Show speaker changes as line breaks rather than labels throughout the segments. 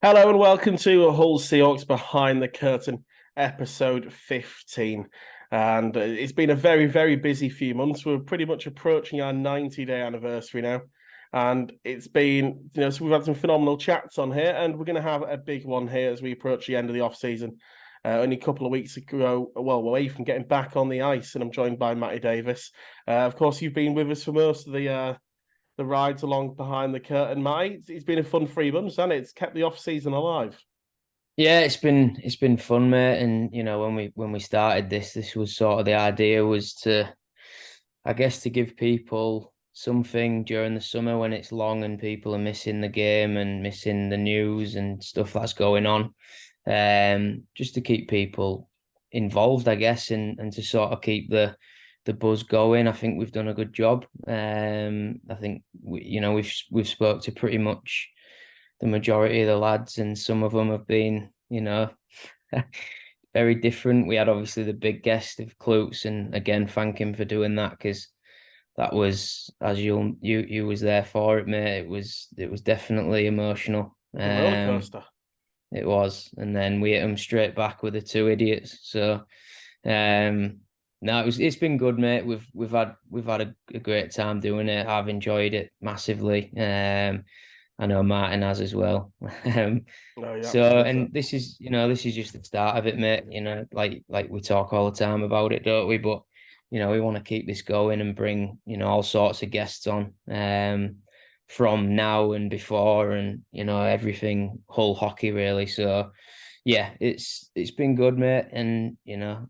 Hello and welcome to Hull Seahawks Behind the Curtain, episode 15. And it's been a very, very busy few months. We're pretty much approaching our 90-day anniversary now. And it's been, so we've had some phenomenal chats on here, and we're going to have a big one here as we approach the end of the off-season. Only a couple of weeks ago, well, away from getting back on the ice, and I'm joined by Matty Davies. Of course, you've been with us for most of the rides along behind the curtain, mate. It's been a fun 3 months, hasn't it? It's kept the off season alive.
Yeah, it's been fun, mate. And when we started this was sort of the idea was to, I guess, to give people something during the summer when it's long and people are missing the game and missing the news and stuff that's going on. Just to keep people involved, I guess, and to sort of keep the buzz going. I think we've done a good job. I think we've spoke to pretty much the majority of the lads, and some of them have been, very different. We had obviously the big guest of Klutz, and again, thank him for doing that because that was, as you was there for it, mate. It was definitely emotional.
A roller coaster.
It was, and then we hit them straight back with the two idiots. So, no, it's been good, mate. We've had a great time doing it. I've enjoyed it massively. I know Martin has as well.
No, yeah,
So,
absolutely.
and this is just the start of it, mate. Like we talk all the time about it, don't we? But we want to keep this going and bring all sorts of guests on, from now and before, and everything Hull hockey really. So, yeah, it's been good, mate, and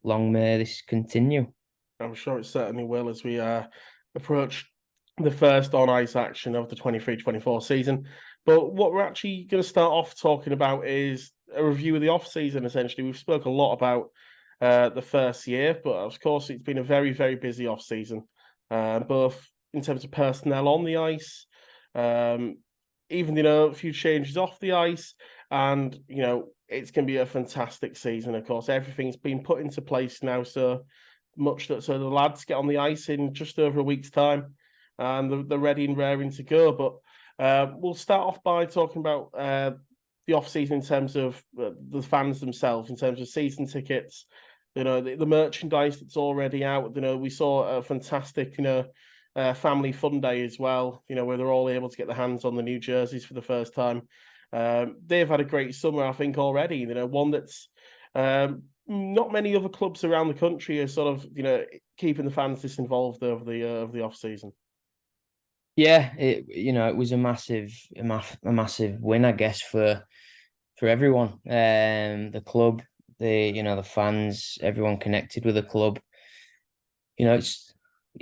long may this continue.
I'm sure it certainly will as we approach the first on ice action of the 23-24 season. But what we're actually going to start off talking about is a review of the off season. Essentially, we've spoke a lot about the first year, but of course, it's been a very, very busy off season, both in terms of personnel on the ice, um, even a few changes off the ice, and it's going to be a fantastic season. Of course, everything's been put into place now, so the lads get on the ice in just over a week's time, and they're ready and raring to go. But we'll start off by talking about the off season in terms of the fans themselves, in terms of season tickets. The merchandise that's already out. We saw a fantastic family fun day as well. Where they're all able to get their hands on the new jerseys for the first time. They've had a great summer, I think, already. One that's not many other clubs around the country are sort of keeping the fans this involved over the off season.
Yeah, it was a massive win, I guess, for everyone. The club, the fans, everyone connected with the club. It's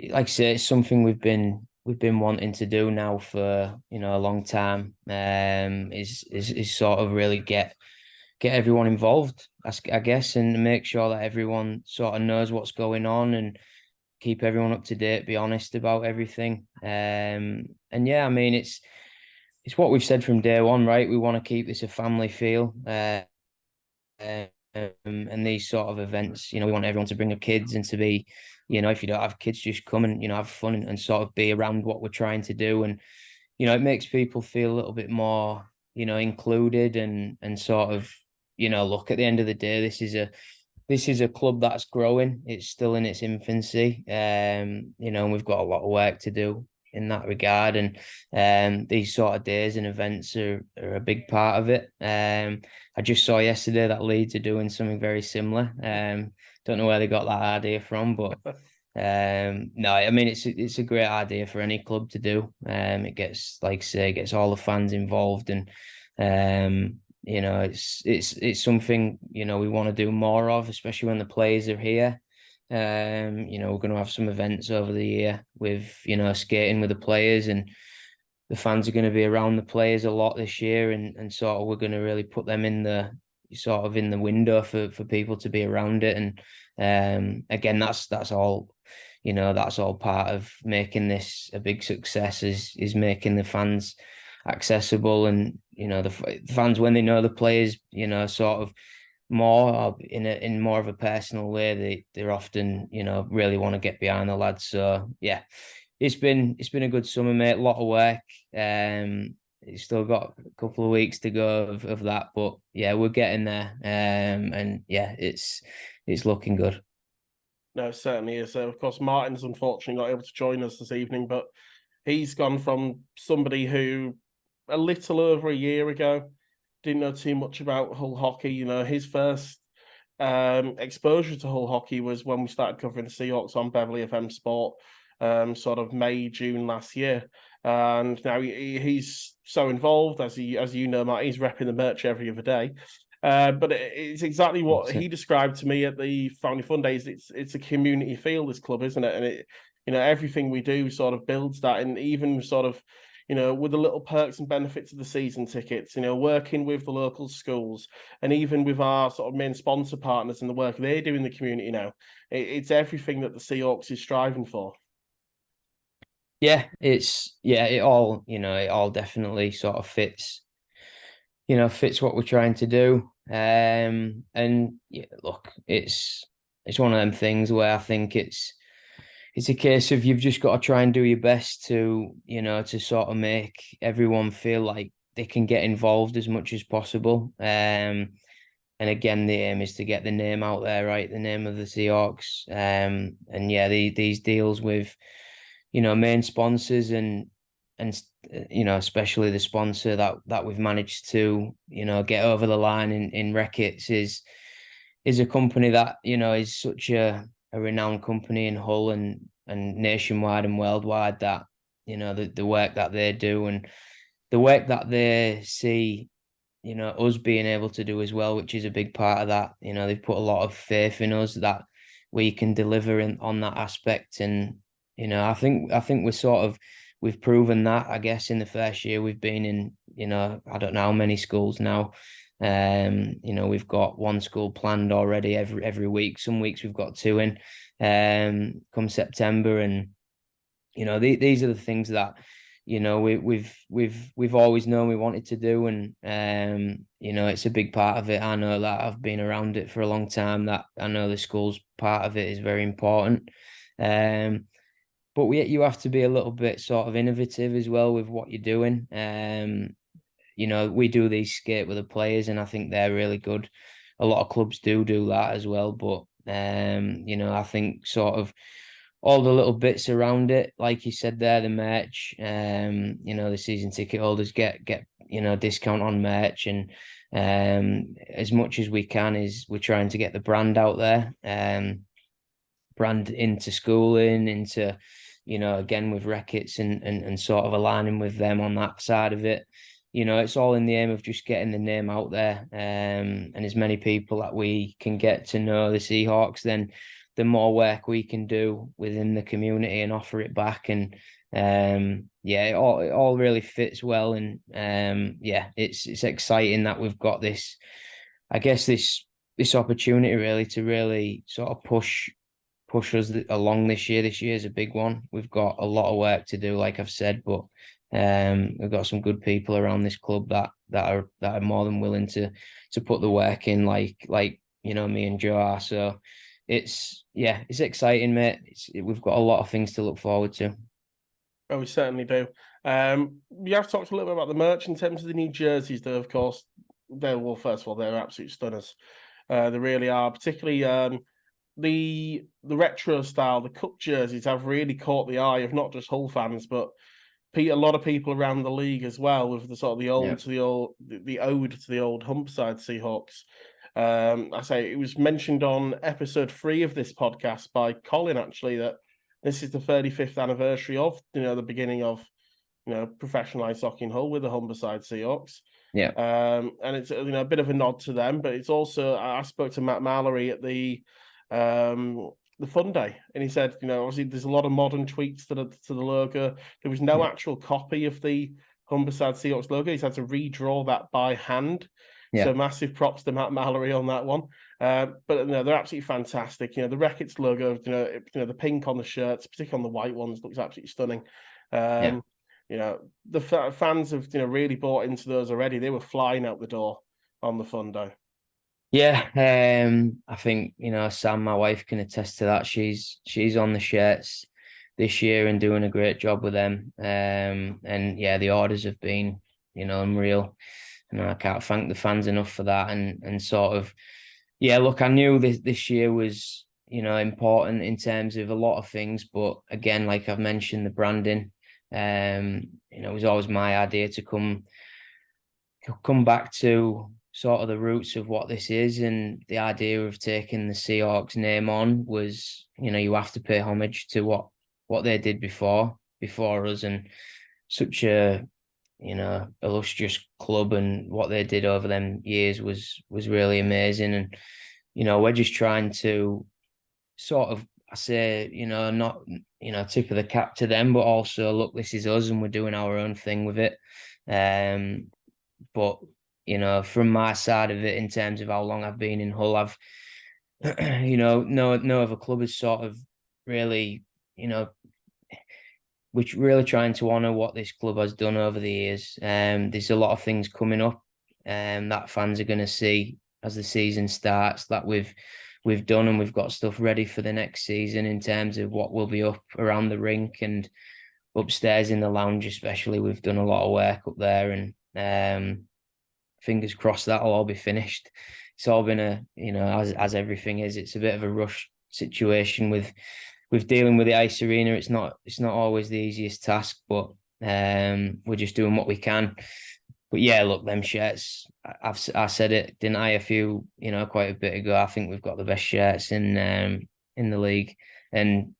like I say, it's something we've been wanting to do now for a long time. Is sort of really get everyone involved, I guess, and make sure that everyone sort of knows what's going on and keep everyone up to date, be honest about everything. And yeah, I mean, it's what we've said from day one, right? We want to keep this a family feel. Um, and these sort of events, we want everyone to bring their kids and to be, if you don't have kids, just come and, have fun and sort of be around what we're trying to do. And, it makes people feel a little bit more, included and sort of, look, at the end of the day, this is a club that's growing. It's still in its infancy. And we've got a lot of work to do in that regard. And these sort of days and events are a big part of it. I just saw yesterday that Leeds are doing something very similar. Don't know where they got that idea from, but no, I mean it's a great idea for any club to do. It gets, like I say, gets all the fans involved, and it's something we want to do more of, especially when the players are here. We're going to have some events over the year with skating with the players, and the fans are going to be around the players a lot this year, and sort of we're going to really put them in the sort of in the window for people to be around it. And again, that's all that's all part of making this a big success, is making the fans accessible, and the fans, when they know the players sort of more in more of a personal way, they're often really want to get behind the lads. So yeah, it's been a good summer, mate. A lot of work. It's still got a couple of weeks to go of that, but yeah, we're getting there. And yeah, it's looking good.
No, it certainly is. Of course, Martin's unfortunately not able to join us this evening, but he's gone from somebody who a little over a year ago didn't know too much about Hull hockey. His first exposure to Hull hockey was when we started covering the Seahawks on Beverly FM Sport, sort of May, June last year. And now he's so involved, as you know, Matt, he's repping the merch every other day. But it's exactly what he described to me at the Family Fun Days. It's a community feel, this club, isn't it? And everything we do sort of builds that, and even sort of, with the little perks and benefits of the season tickets, working with the local schools, and even with our sort of main sponsor partners and the work they do in the community now, it's everything that the Seahawks is striving for.
Yeah, it all definitely sort of fits what we're trying to do. And yeah, look, it's one of them things where I think it's a case of you've just got to try and do your best to sort of make everyone feel like they can get involved as much as possible. And again, the aim is to get the name out there, right? The name of the Seahawks. And yeah, these deals with, main sponsors and especially the sponsor that we've managed to, get over the line in Reckitt's is a company that, is such a renowned company in Hull and nationwide and worldwide, that, the work that they do and the work that they see, us being able to do as well, which is a big part of that. They've put a lot of faith in us that we can deliver on that aspect. And, I think we've proven that, I guess, in the first year we've been in, I don't know how many schools now. We've got one school planned already every week. Some weeks we've got two in, come September. And, these are the things that, we've always known we wanted to do. And, it's a big part of it. I know that I've been around it for a long time, that I know the school's part of it is very important. But you have to be a little bit sort of innovative as well with what you're doing. We do these skate with the players, and I think they're really good. A lot of clubs do that as well. But, I think sort of all the little bits around it, like you said there, the merch, the season ticket holders get, discount on merch. And as much as we can is we're trying to get the brand out there, brand into schooling, into, again, with Reckitt's and sort of aligning with them on that side of it. It's all in the aim of just getting the name out there, and as many people that we can get to know the Seahawks, then the more work we can do within the community and offer it back. And it all really fits well. And it's exciting that we've got this, I guess, this opportunity really to really sort of push us along this year. This year is a big one. We've got a lot of work to do, like I've said, but we've got some good people around this club that are more than willing to put the work in, like me and Joe are. So it's exciting, mate. We've got a lot of things to look forward to.
Oh, we certainly do. You have talked a little bit about the merch in terms of the new jerseys, though. Of course, first of all, they're absolute stunners. They really are, particularly the retro style. The cup jerseys have really caught the eye of not just Hull fans, but a lot of people around the league as well, with the sort of the ode to the old Humberside Seahawks. I say it was mentioned on episode 3 of this podcast by Colin, actually, that this is the 35th anniversary of the beginning of professional ice hockey in Hull with the Humberside Seahawks.
Yeah.
And it's a bit of a nod to them, but it's also, I spoke to Matt Mallory at the Fun Day, and he said, obviously there's a lot of modern tweaks to the logo. There was no actual copy of the Humberside Seahawks logo. He's had to redraw that by hand. Yeah. So massive props to Matt Mallory on that one. But they're absolutely fantastic. The Reckitt's logo, the pink on the shirts, particularly on the white ones, looks absolutely stunning. The fans have really bought into those already. They were flying out the door on the Fun Day.
Yeah, I think Sam, my wife, can attest to that. She's on the shirts this year and doing a great job with them. And yeah, the orders have been unreal. And I can't thank the fans enough for that. And sort of, yeah, look, I knew this year was, important in terms of a lot of things, but again, like I've mentioned, the branding, it was always my idea to come back to sort of the roots of what this is, and the idea of taking the Seahawks name on was, you have to pay homage to what they did before us, and such a illustrious club, and what they did over them years was really amazing. And we're just trying to sort of, I say, not tip of the cap to them, but also look, this is us and we're doing our own thing with it. But from my side of it, in terms of how long I've been in Hull, I've no other club is sort of really, which really trying to honour what this club has done over the years. There's a lot of things coming up that fans are going to see as the season starts, that we've done, and we've got stuff ready for the next season in terms of what will be up around the rink and upstairs in the lounge especially. We've done a lot of work up there, and fingers crossed that'll all be finished. It's all been as everything is, it's a bit of a rush situation with dealing with the ice arena. It's not always the easiest task, but we're just doing what we can. But yeah, look, them shirts, I said it, didn't I, quite a bit ago. I think we've got the best shirts in the league, and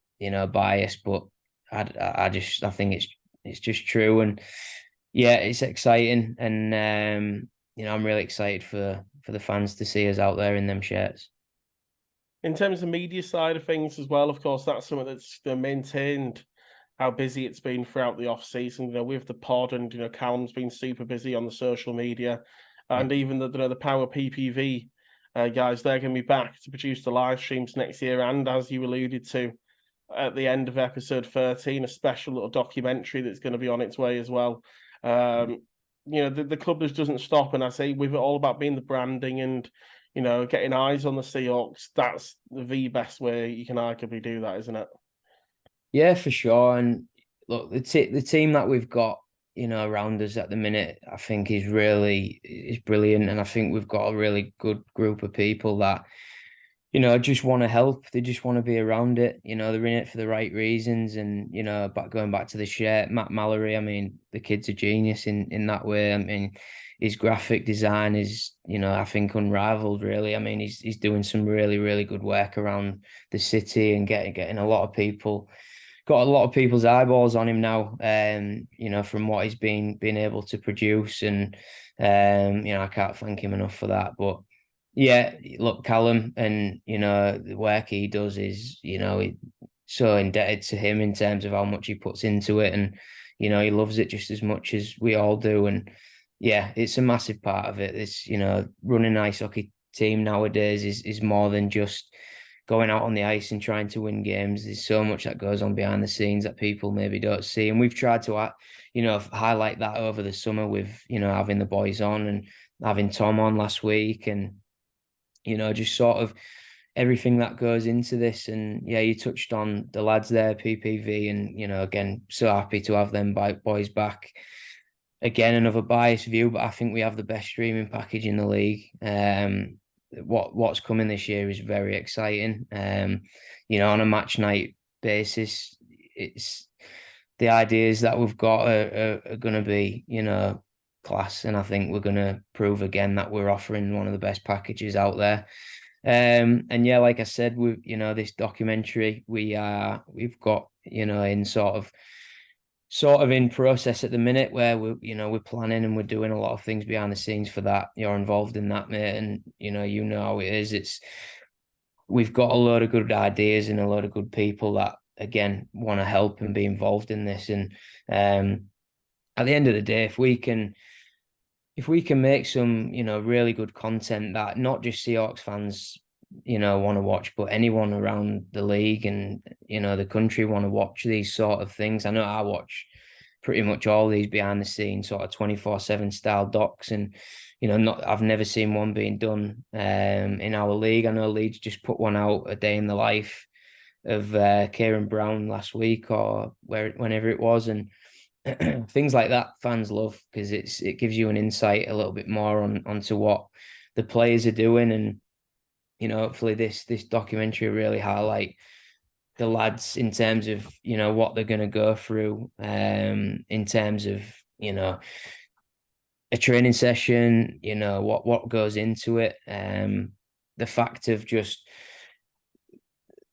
biased, but I think it's just true. And yeah, it's exciting, and I'm really excited for the fans to see us out there in them shirts.
In terms of media side of things as well, of course, that's something that's maintained how busy it's been throughout the off season. With the pod, and Callum's been super busy on the social media, and even the Power PPV guys, they're going to be back to produce the live streams next year. And as you alluded to at the end of episode 13, a special little documentary that's going to be on its way as well. The club just doesn't stop, and I say with it all about being the branding and getting eyes on the Seahawks. That's the best way you can arguably do that, isn't it?
Yeah, for sure. And look, the team that we've got, around us at the minute, I think is brilliant. And I think we've got a really good group of people that, just want to help. They just want to be around it. They're in it for the right reasons. And, going back to the shirt, Matt Mallory, I mean, the kid's a genius in that way. I mean, his graphic design is, I think unrivaled, really. I mean, he's doing some really, really good work around the city, and getting a lot of people, got a lot of people's eyeballs on him now, from what he's been able to produce. And I can't thank him enough for that. But yeah, look, Callum, and the work he does is, so indebted to him in terms of how much he puts into it, and he loves it just as much as we all do. And yeah, it's a massive part of it. It's running an ice hockey team nowadays is more than just going out on the ice and trying to win games. There's so much that goes on behind the scenes that people maybe don't see. And we've tried to, highlight that over the summer with, having the boys on and having Tom on last week, and, just sort of everything that goes into this. And yeah, you touched on the lads there, PPV, and, again, so happy to have them boys back. Again, another biased view, but I think we have the best streaming package in the league. What's coming this year is very exciting. On a match night basis, it's the ideas that we've got are going to be, class, and I think we're going to prove again that we're offering one of the best packages out there. And yeah, like I said, this documentary we've got, in sort of in process at the minute, where we're planning and we're doing a lot of things behind the scenes for that. You're involved in that, mate, and how it is. We've got a load of good ideas and a lot of good people that, again, want to help and be involved in this. And at the end of the day, if we can make some really good content that not just Seahawks fans want to watch, but anyone around the league and the country want to watch these sort of things. I know I watch pretty much all these behind the scenes sort of 24/7 style docs, and I've never seen one being done in our league. I know Leeds just put one out, a day in the life of Kieran Brown last week, or whenever it was, and things like that fans love, because it gives you an insight a little bit more onto what the players are doing. And hopefully this documentary will really highlight the lads in terms of what they're going to go through, in terms of a training session, what goes into it, the fact of just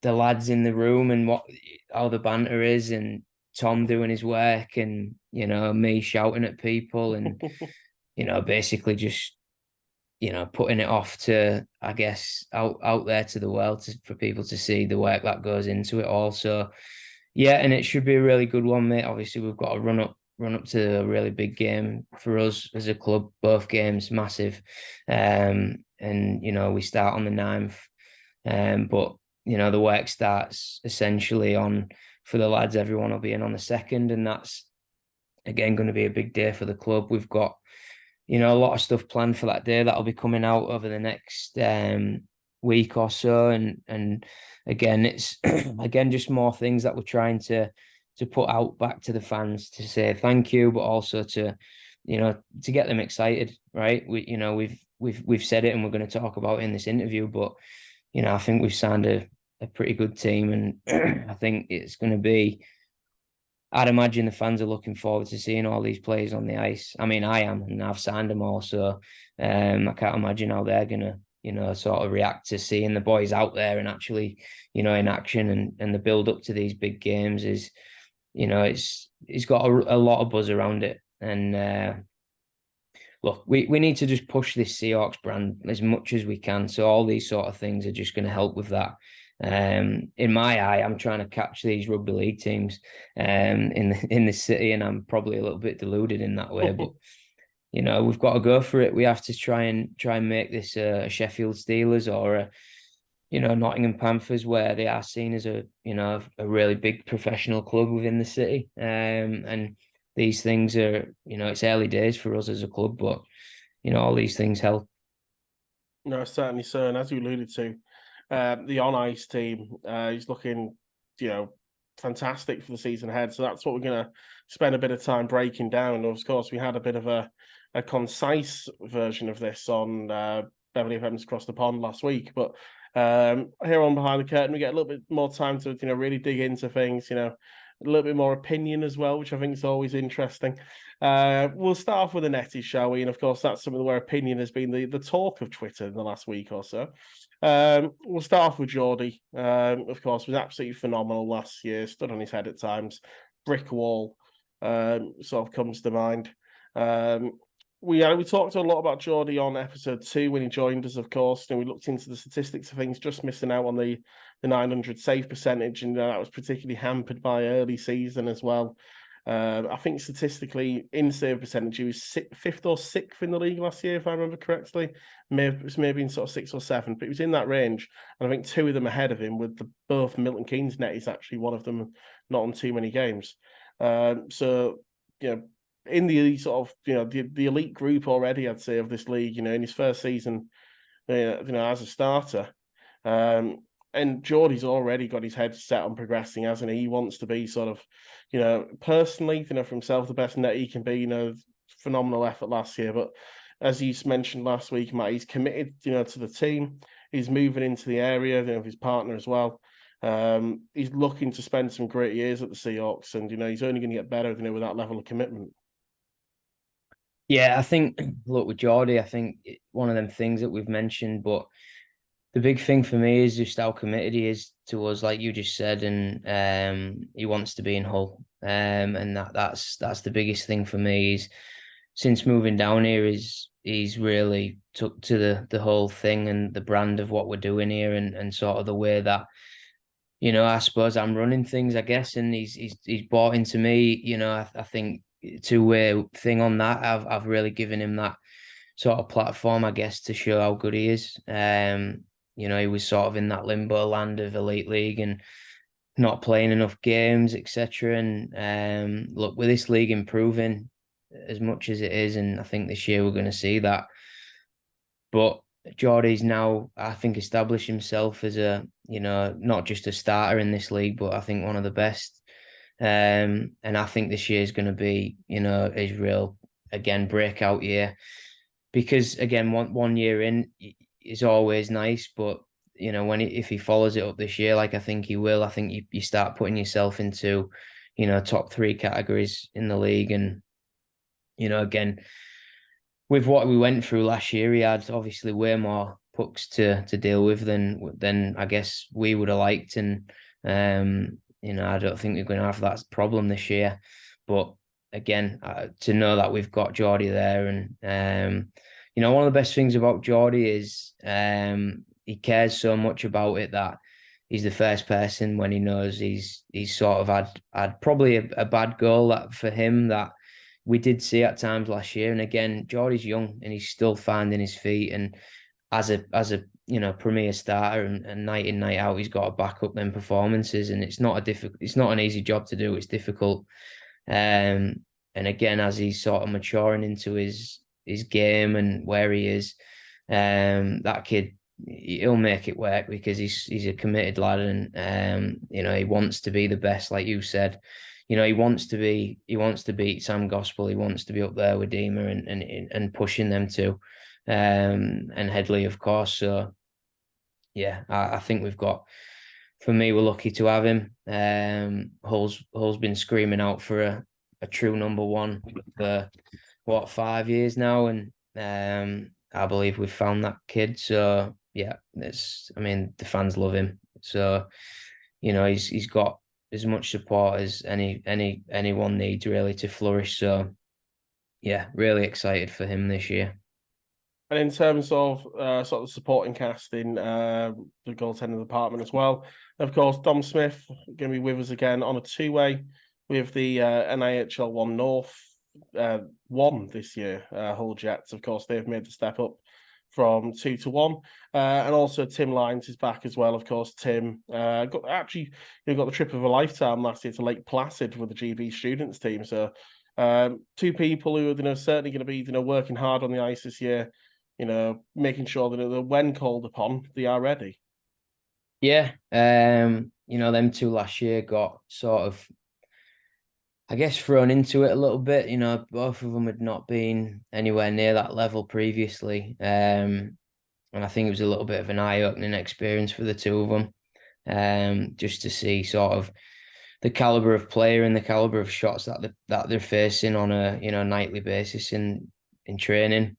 the lads in the room and how the banter is, and Tom doing his work, and me shouting at people, and basically just putting it off to, I guess, out there to the world, for people to see the work that goes into it also. Yeah, and it should be a really good one, mate. Obviously, we've got to run up to a really big game for us as a club. Both games massive, and we start on the 9th, but the work starts essentially on, for the lads. Everyone will be in on the 2nd, and that's again going to be a big day for the club. We've got a lot of stuff planned for that day that'll be coming out over the next week or so, and again, it's again just more things that we're trying to put out back to the fans, to say thank you, but also to to get them excited, right? We've said it, and we're going to talk about it in this interview, but I think we've signed a pretty good team, and I think it's going to be. I'd imagine the fans are looking forward to seeing all these players on the ice. I mean, I am, and I've signed them all, so I can't imagine how they're gonna, sort of react to seeing the boys out there and actually, in action, and the build up to these big games is, it's got a lot of buzz around it, and look, we need to just push this Seahawks brand as much as we can. So all these sort of things are just going to help with that. In my eye, I'm trying to catch these rugby league teams in the city, and I'm probably a little bit deluded in that way. But we've got to go for it. We have to try and make this a Sheffield Steelers or a Nottingham Panthers, where they are seen as a really big professional club within the city. And these things are, it's early days for us as a club, but all these things help.
No, certainly so. And as you alluded to, the on ice team is looking, fantastic for the season ahead. So that's what we're going to spend a bit of time breaking down. Of course, we had a bit of a concise version of this on Beverly Evans Across the Pond last week, but here on Behind the Curtain, we get a little bit more time to really dig into things. A little bit more opinion as well, which I think is always interesting. We'll start off with the Netties, shall we? And of course, that's something where opinion has been the talk of Twitter in the last week or so. We'll start off with Geordie. Of course, was absolutely phenomenal last year. Stood on his head at times. Brick wall sort of comes to mind. We talked a lot about Geordie on episode 2 when he joined us, of course. We looked into the statistics of things, just missing out on the 900 save percentage, and that was particularly hampered by early season as well. I think statistically, in save percentage, he was 5th or 6th in the league last year, if I remember correctly. Maybe in sort of 6th or 7th, but it was in that range. And I think 2 of them ahead of him, with both Milton Keynes netties, actually one of them not on too many games. In the sort of the elite group already, I'd say, of this league, in his first season, as a starter, and Geordie's already got his head set on progressing, hasn't he? He wants to be sort of, personally, for himself, the best net he can be. Phenomenal effort last year, but as you mentioned last week, Matt, he's committed, to the team. He's moving into the area, with his partner as well. He's looking to spend some great years at the Seahawks, and he's only going to get better, with that level of commitment.
Yeah, I think, look, with Geordie, I think one of them things that we've mentioned, but the big thing for me is just how committed he is to us, like you just said, and he wants to be in Hull, and that's the biggest thing for me. Is since moving down here, he's really took to the whole thing and the brand of what we're doing here, and sort of the way that I suppose I'm running things, I guess, and he's bought into me. I think two-way thing on that. I've really given him that sort of platform, I guess, to show how good he is. He was sort of in that limbo land of elite league and not playing enough games, etc. And look, with this league improving as much as it is, and I think this year we're going to see that. But Geordie's now, I think, established himself as a, not just a starter in this league, but I think one of the best. And I think this year is going to be, his real, again, breakout year. Because again, one year in is always nice, but if he follows it up this year, like I think he will, I think you start putting yourself into, top three categories in the league. And again, with what we went through last year, he had obviously way more pucks to deal with than I guess we would have liked. And I don't think we're going to have that problem this year. But again, to know that we've got Geordie there, and one of the best things about Geordie is he cares so much about it that he's the first person when he knows he's sort of had probably a bad goal that for him that we did see at times last year. And again, Geordie's young and he's still finding his feet. And as a premier starter and night in, night out, he's got to back up them performances. And it's not an easy job to do. It's difficult. And again, as he's sort of maturing into his game and where he is, that kid, he'll make it work because he's a committed lad, and he wants to be the best, like you said. He wants to beat Sam Gospel. He wants to be up there with Dima and pushing them too, and Headley, of course. So yeah, I think for me, we're lucky to have him. Hull's been screaming out for a true number one for 5 years now, and I believe we've found that kid. So yeah, the fans love him. So he's got as much support as anyone needs really to flourish. So yeah, really excited for him this year.
And in terms of sort of supporting cast in the goaltending department as well, of course, Dom Smith going to be with us again on a two-way with the NIHL One North one this year. Hull Jets, of course, they've made the step up from 2 to 1, and also Tim Lyons is back as well. Of course, Tim got the trip of a lifetime last year to Lake Placid with the GB students team. So two people who are certainly going to be working hard on the ice this year. Making sure that when called upon, they are ready.
Yeah, them two last year got sort of, I guess, thrown into it a little bit. Both of them had not been anywhere near that level previously. And I think it was a little bit of an eye-opening experience for the two of them, just to see sort of the caliber of player and the caliber of shots that they're facing on a nightly basis in training,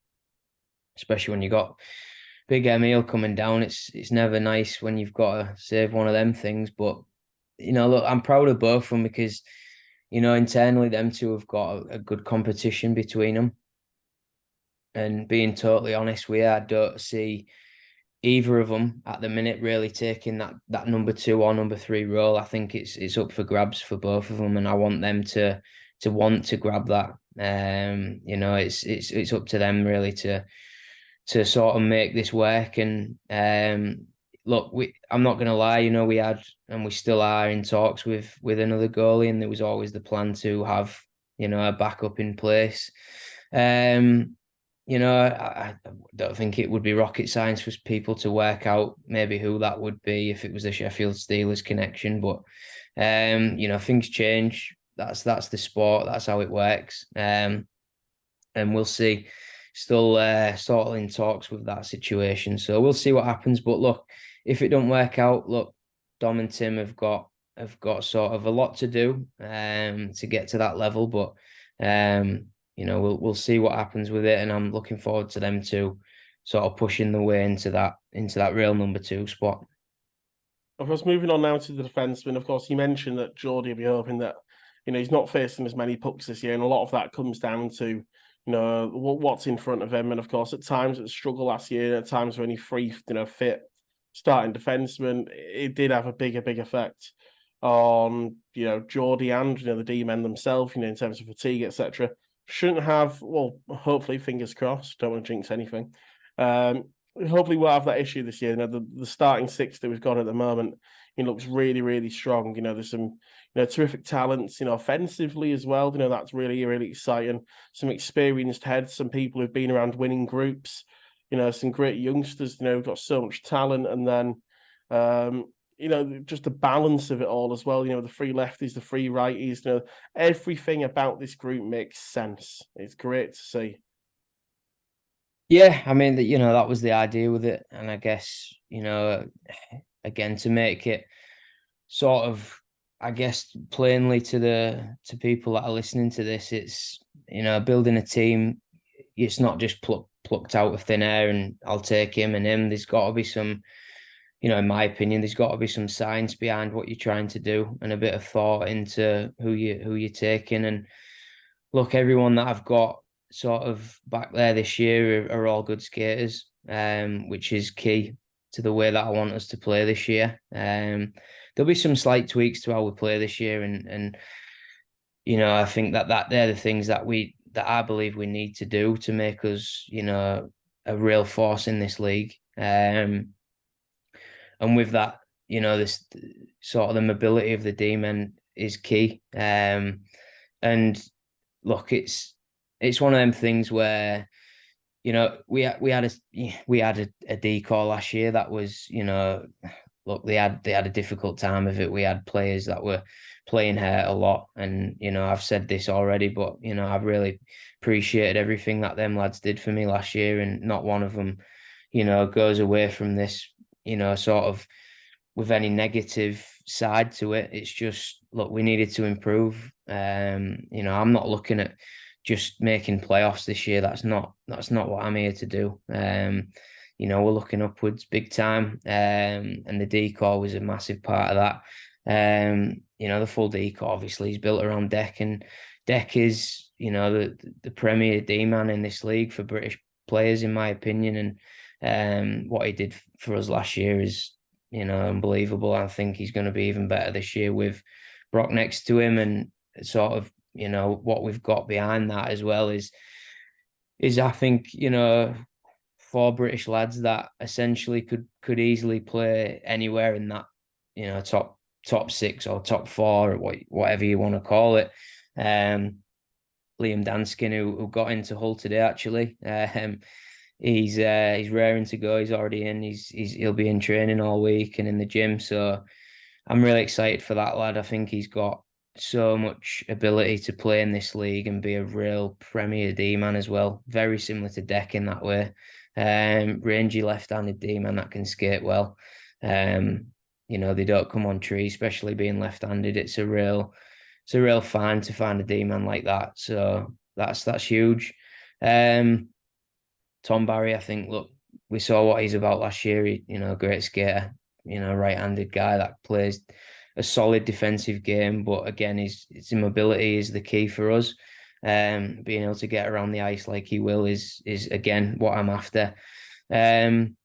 especially when you got big Emil coming down. It's never nice when you've got to save one of them things. But look, I'm proud of both of them because internally them two have got a good competition between them. And being totally honest, I don't see either of them at the minute really taking that number 2 or number 3 role. I think it's up for grabs for both of them, and I want them to want to grab that. It's up to them really to sort of make this work. And look, I'm not going to lie, we had and we still are in talks with another goalie, and there was always the plan to have a backup in place. I don't think it would be rocket science for people to work out maybe who that would be if it was a Sheffield Steelers connection. But things change. That's the sport. That's how it works. And we'll see. Still sort of in talks with that situation. So we'll see what happens. But look, if it don't work out, look, Dom and Tim have got sort of a lot to do to get to that level. But we'll see what happens with it, and I'm looking forward to them to sort of pushing the way into that real number 2 spot.
Of course, moving on now to the defenseman. Of course, you mentioned that Geordie will be hoping that he's not facing as many pucks this year, and a lot of that comes down to what's in front of him. And of course, at times it struggled last year. At times when he free, fit starting defenseman, it did have a big effect on Geordie and the D-men themselves. In terms of fatigue, etc. Shouldn't have. Well, hopefully, fingers crossed. Don't want to jinx anything. Hopefully, we'll have that issue this year. The starting 6 that we've got at the moment, looks really, really strong. There's some terrific talents, offensively as well. That's really, really exciting. Some experienced heads, some people who've been around winning groups. Some great youngsters. Got so much talent, and then just the balance of it all as well. The three lefties, the three righties. Everything about this group makes sense. It's great to see.
Yeah, I mean, that was the idea with it, and I guess again to make it sort of, I guess, plainly to people that are listening to this, it's building a team. It's not just plucked out of thin air, and I'll take him and him. There's got to be some, in my opinion, there's got to be some science behind what you're trying to do and a bit of thought into who you're taking. And look, everyone that I've got sort of back there this year are all good skaters, which is key to the way that I want us to play this year. There'll be some slight tweaks to how we play this year, and I think that they're the things that I believe we need to do to make us, a real force in this league. And with that, this sort of the mobility of the D-men is key. And look, it's one of them things where, we had a decor last year that was, look, they had a difficult time of it. We had players that were playing hurt a lot, and I've said this already, but I've really appreciated everything that them lads did for me last year, and not one of them, goes away from this, sort of with any negative side to it. It's just, look, we needed to improve. I'm not looking at just making playoffs this year. That's not what I'm here to do. We're looking upwards big time. And the decor was a massive part of that. The full decor obviously is built around Deck, and Deck is, the premier D-man in this league for British players, in my opinion. And what he did for us last year is, unbelievable. I think he's going to be even better this year with Brock next to him, and sort of, what we've got behind that as well is I think, four British lads that essentially could easily play anywhere in that, top six or top four, or whatever you want to call it. Liam Danskin, who got into Hull today, actually. He's raring to go. He's already in. He'll be in training all week and in the gym. So I'm really excited for that lad. I think he's got so much ability to play in this league and be a real Premier D-man as well. Very similar to Deck in that way. Rangy left-handed D-man that can skate well. They don't come on trees, especially being left-handed. It's a real find to find a D-man like that. So that's huge. Tom Barry, I think, look, we saw what he's about last year. He, great skater, right-handed guy that plays a solid defensive game. But again, his mobility is the key for us. Being able to get around the ice like he will is again what I'm after. And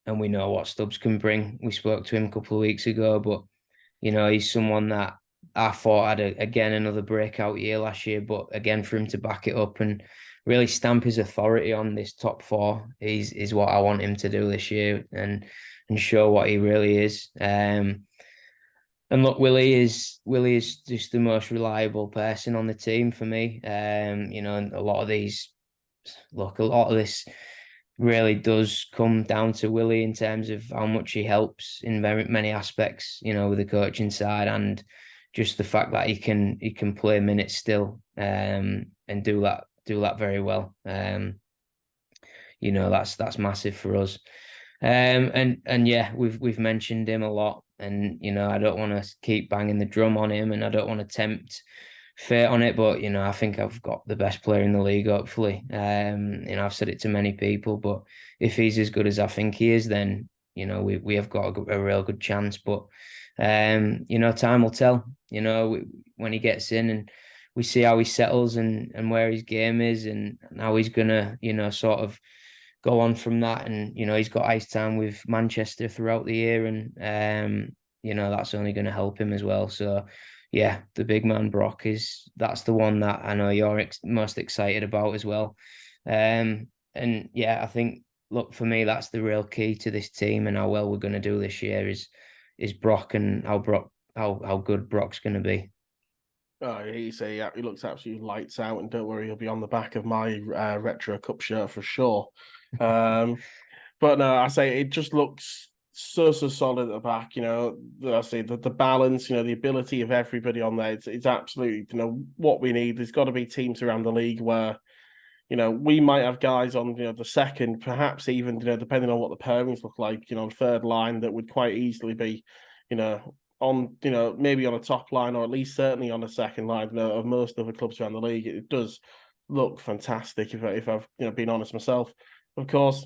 we know what Stubbs can bring. We spoke to him a couple of weeks ago, but he's someone that I thought had another breakout year last year. But again, for him to back it up and really stamp his authority on this top four is what I want him to do this year, and show what he really is. And look, Willie is just the most reliable person on the team for me. And a lot of this really does come down to Willie in terms of how much he helps in very many aspects, with the coaching side, and just the fact that he can play minutes still, and do that very well. That's massive for us. And yeah, we've mentioned him a lot, and I don't want to keep banging the drum on him, and I don't want to tempt fate on it, but I think I've got the best player in the league, hopefully. I've said it to many people, but if he's as good as I think he is, then we have got a real good chance. But time will tell. When he gets in, and we see how he settles and where his game is, and how he's gonna sort of go on from that. And he's got ice time with Manchester throughout the year, and that's only going to help him as well. So yeah, the big man Brock that's the one that I know you're most excited about as well. And yeah, I think, look, for me, that's the real key to this team and how well we're going to do this year is Brock, and how good Brock's going to be.
Oh, he looks absolutely lights out, and don't worry, he'll be on the back of my retro cup shirt for sure. But no, I say it just looks so solid at the back. I say the balance, the ability of everybody on there. It's absolutely what we need. There's got to be teams around the league where we might have guys on the second, perhaps even depending on what the pairings look like, on third line that would quite easily be, on maybe on a top line or at least certainly on a second line of most other clubs around the league. It does look fantastic if I've been honest myself. Of course,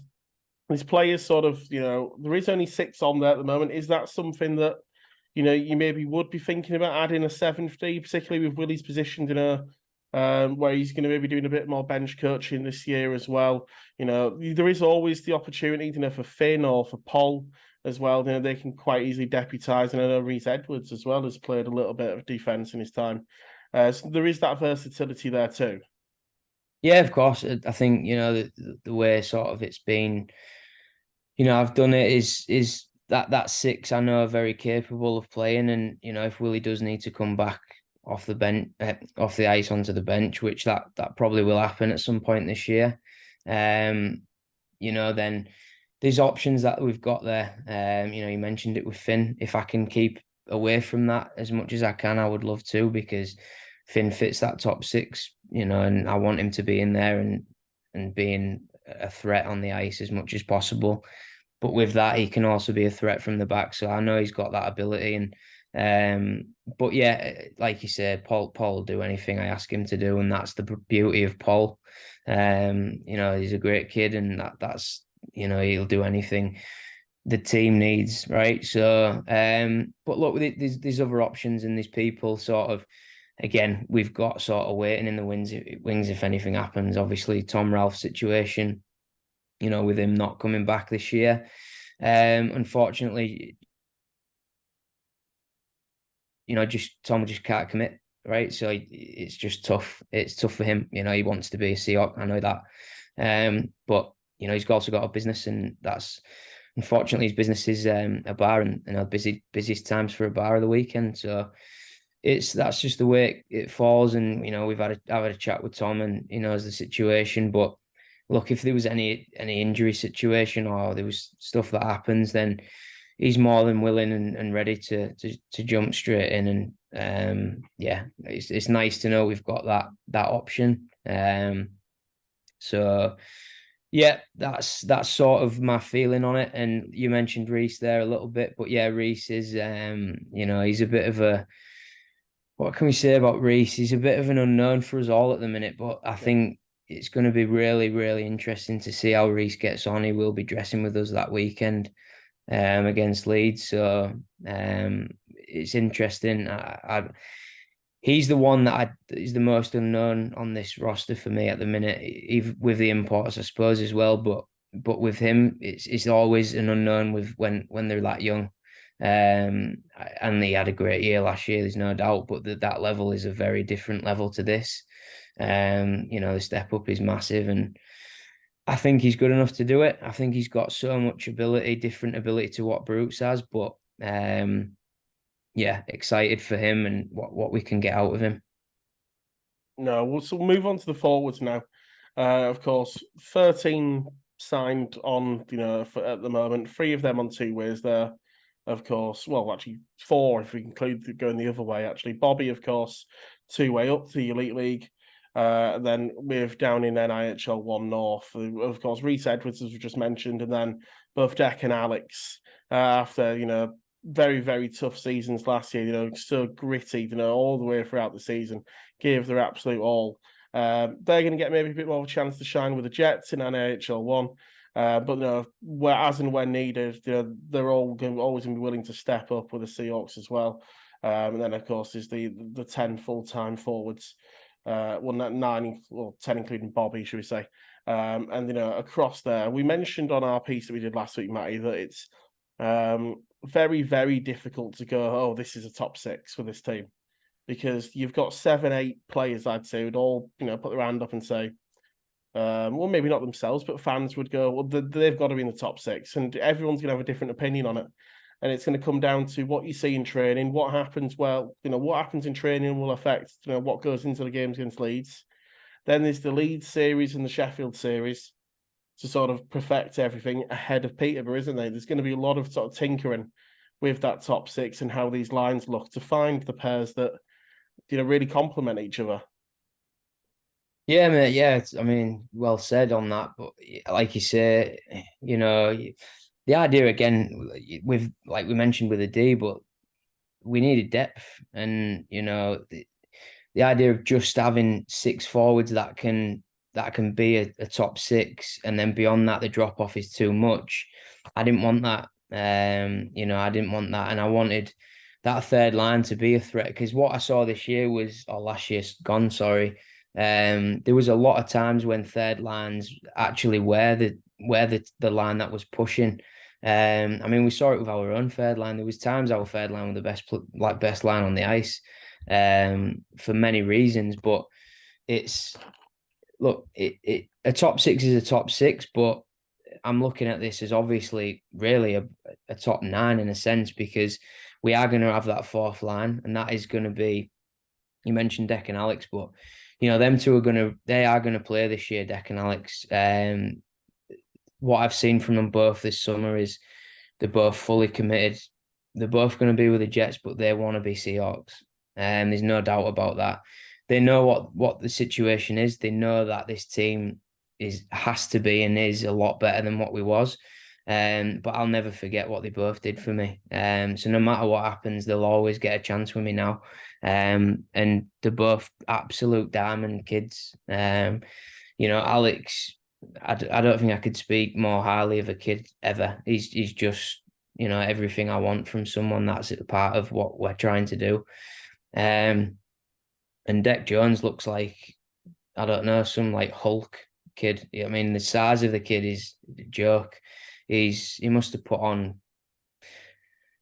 these players sort of there is only 6 on there at the moment. Is that something that you maybe would be thinking about adding a 7th D, particularly with Willie's positioned where he's going to maybe doing a bit more bench coaching this year as well. There is always the opportunity, for Finn or for Paul as well. They can quite easily deputise, and I know Reese Edwards as well has played a little bit of defence in his time. So there is that versatility there too.
Yeah, of course. I think the way sort of it's been, I've done it is that 6 I know are very capable of playing, and if Willie does need to come back off the bench, off the ice onto the bench, which that probably will happen at some point this year, then there's options that we've got there. You mentioned it with Finn. If I can keep away from that as much as I can, I would love to, because Finn fits that top 6, and I want him to be in there and being a threat on the ice as much as possible. But with that, he can also be a threat from the back. So I know he's got that ability. And but yeah, like you said, Paul will do anything I ask him to do, and that's the beauty of Paul. He's a great kid, and that's he'll do anything the team needs, right? So, but look, there's other options, and these people sort of. Again, we've got sort of waiting in the wings if anything happens. Obviously, Tom Ralph's situation, with him not coming back this year. Unfortunately, Tom just can't commit, right? So it's just tough. It's tough for him. He wants to be a Seahawk. I know that. But he's also got a business, and that's unfortunately his business is a bar, and busiest times for a bar of the weekend. So that's just the way it falls. And I've had a chat with Tom, and he knows the situation. But look, if there was any injury situation or there was stuff that happens, then he's more than willing and ready to jump straight in. And it's nice to know we've got that option. So yeah, that's sort of my feeling on it. And you mentioned Reese there a little bit, but yeah, Reese is he's a bit of a, what can we say about Reese? He's a bit of an unknown for us all at the minute, but I think it's going to be really, really interesting to see how Reese gets on. He will be dressing with us that weekend against Leeds. So it's interesting. He's the one that is the most unknown on this roster for me at the minute, even with the imports, I suppose, as well. But with him, it's always an unknown with when they're that young. And he had a great year last year, there's no doubt, but that level is a very different level to this. The step up is massive, and I think he's good enough to do it. I think he's got so much ability, different ability to what Brooks has, but excited for him and what we can get out of him.
No, we'll move on to the forwards now. Of course, 13 signed on, at the moment, 3 of them on 2 ways there. Of course, well, actually 4 if we include going the other way. Actually, Bobby, of course, 2-way up to the Elite League. Then we're down in NIHL 1 North. Of course, Reese Edwards, as we just mentioned, and then both Deck and Alex, after very, very tough seasons last year. So gritty, all the way throughout the season, gave their absolute all. They're going to get maybe a bit more of a chance to shine with the Jets in NIHL 1. But where as and when needed, they're always going to be willing to step up with the Seahawks as well. And then of course is the 10 full-time forwards, not 9 or 10 including Bobby, should we say? And across there, we mentioned on our piece that we did last week, Matty, that it's very, very difficult to go, oh, this is a top 6 for this team, because you've got 7, 8 players, I'd say, would all put their hand up and say. Well, maybe not themselves, but fans would go, well, they've got to be in the top 6, and everyone's going to have a different opinion on it. And it's going to come down to what you see in training, what happens. Well, what happens in training will affect, what goes into the games against Leeds. Then there's the Leeds series and the Sheffield series. to sort of perfect everything ahead of Peterborough, isn't there? There's going to be a lot of sort of tinkering with that top six and how these lines look to find the pairs that really complement each other.
Yeah, mate. Yeah, I mean, well said on that. But like you say, the idea again with like we mentioned with the D, but we needed depth, and the idea of just having six forwards that can be a top six, and then beyond that the drop off is too much. I didn't want that. I didn't want that, and I wanted that third line to be a threat, because what I saw this year was, or last year's gone, sorry. There was a lot of times when third lines actually were the line that was pushing. I mean, we saw it with our own third line. There was times our third line was the best line on the ice, for many reasons. But it's look, a top six is a top six, but I'm looking at this as obviously really a top nine in a sense, because we are going to have that fourth line, and that is going to be. You mentioned Deck and Alex, but them two they are gonna play this year, Deck and Alex. What I've seen from them both this summer is they're both fully committed. They're both going to be with the Jets, but they want to be Seahawks. And there's no doubt about that. They know what the situation is. They know that this team has to be and is a lot better than what we was. But I'll never forget what they both did for me. So no matter what happens, they'll always get a chance with me now. And they're both absolute diamond kids. Alex, I don't think I could speak more highly of a kid ever. He's just everything I want from someone that's a part of what we're trying to do. And Deck Jones looks like, I don't know, some like Hulk kid. I mean, the size of the kid is a joke. He must have put on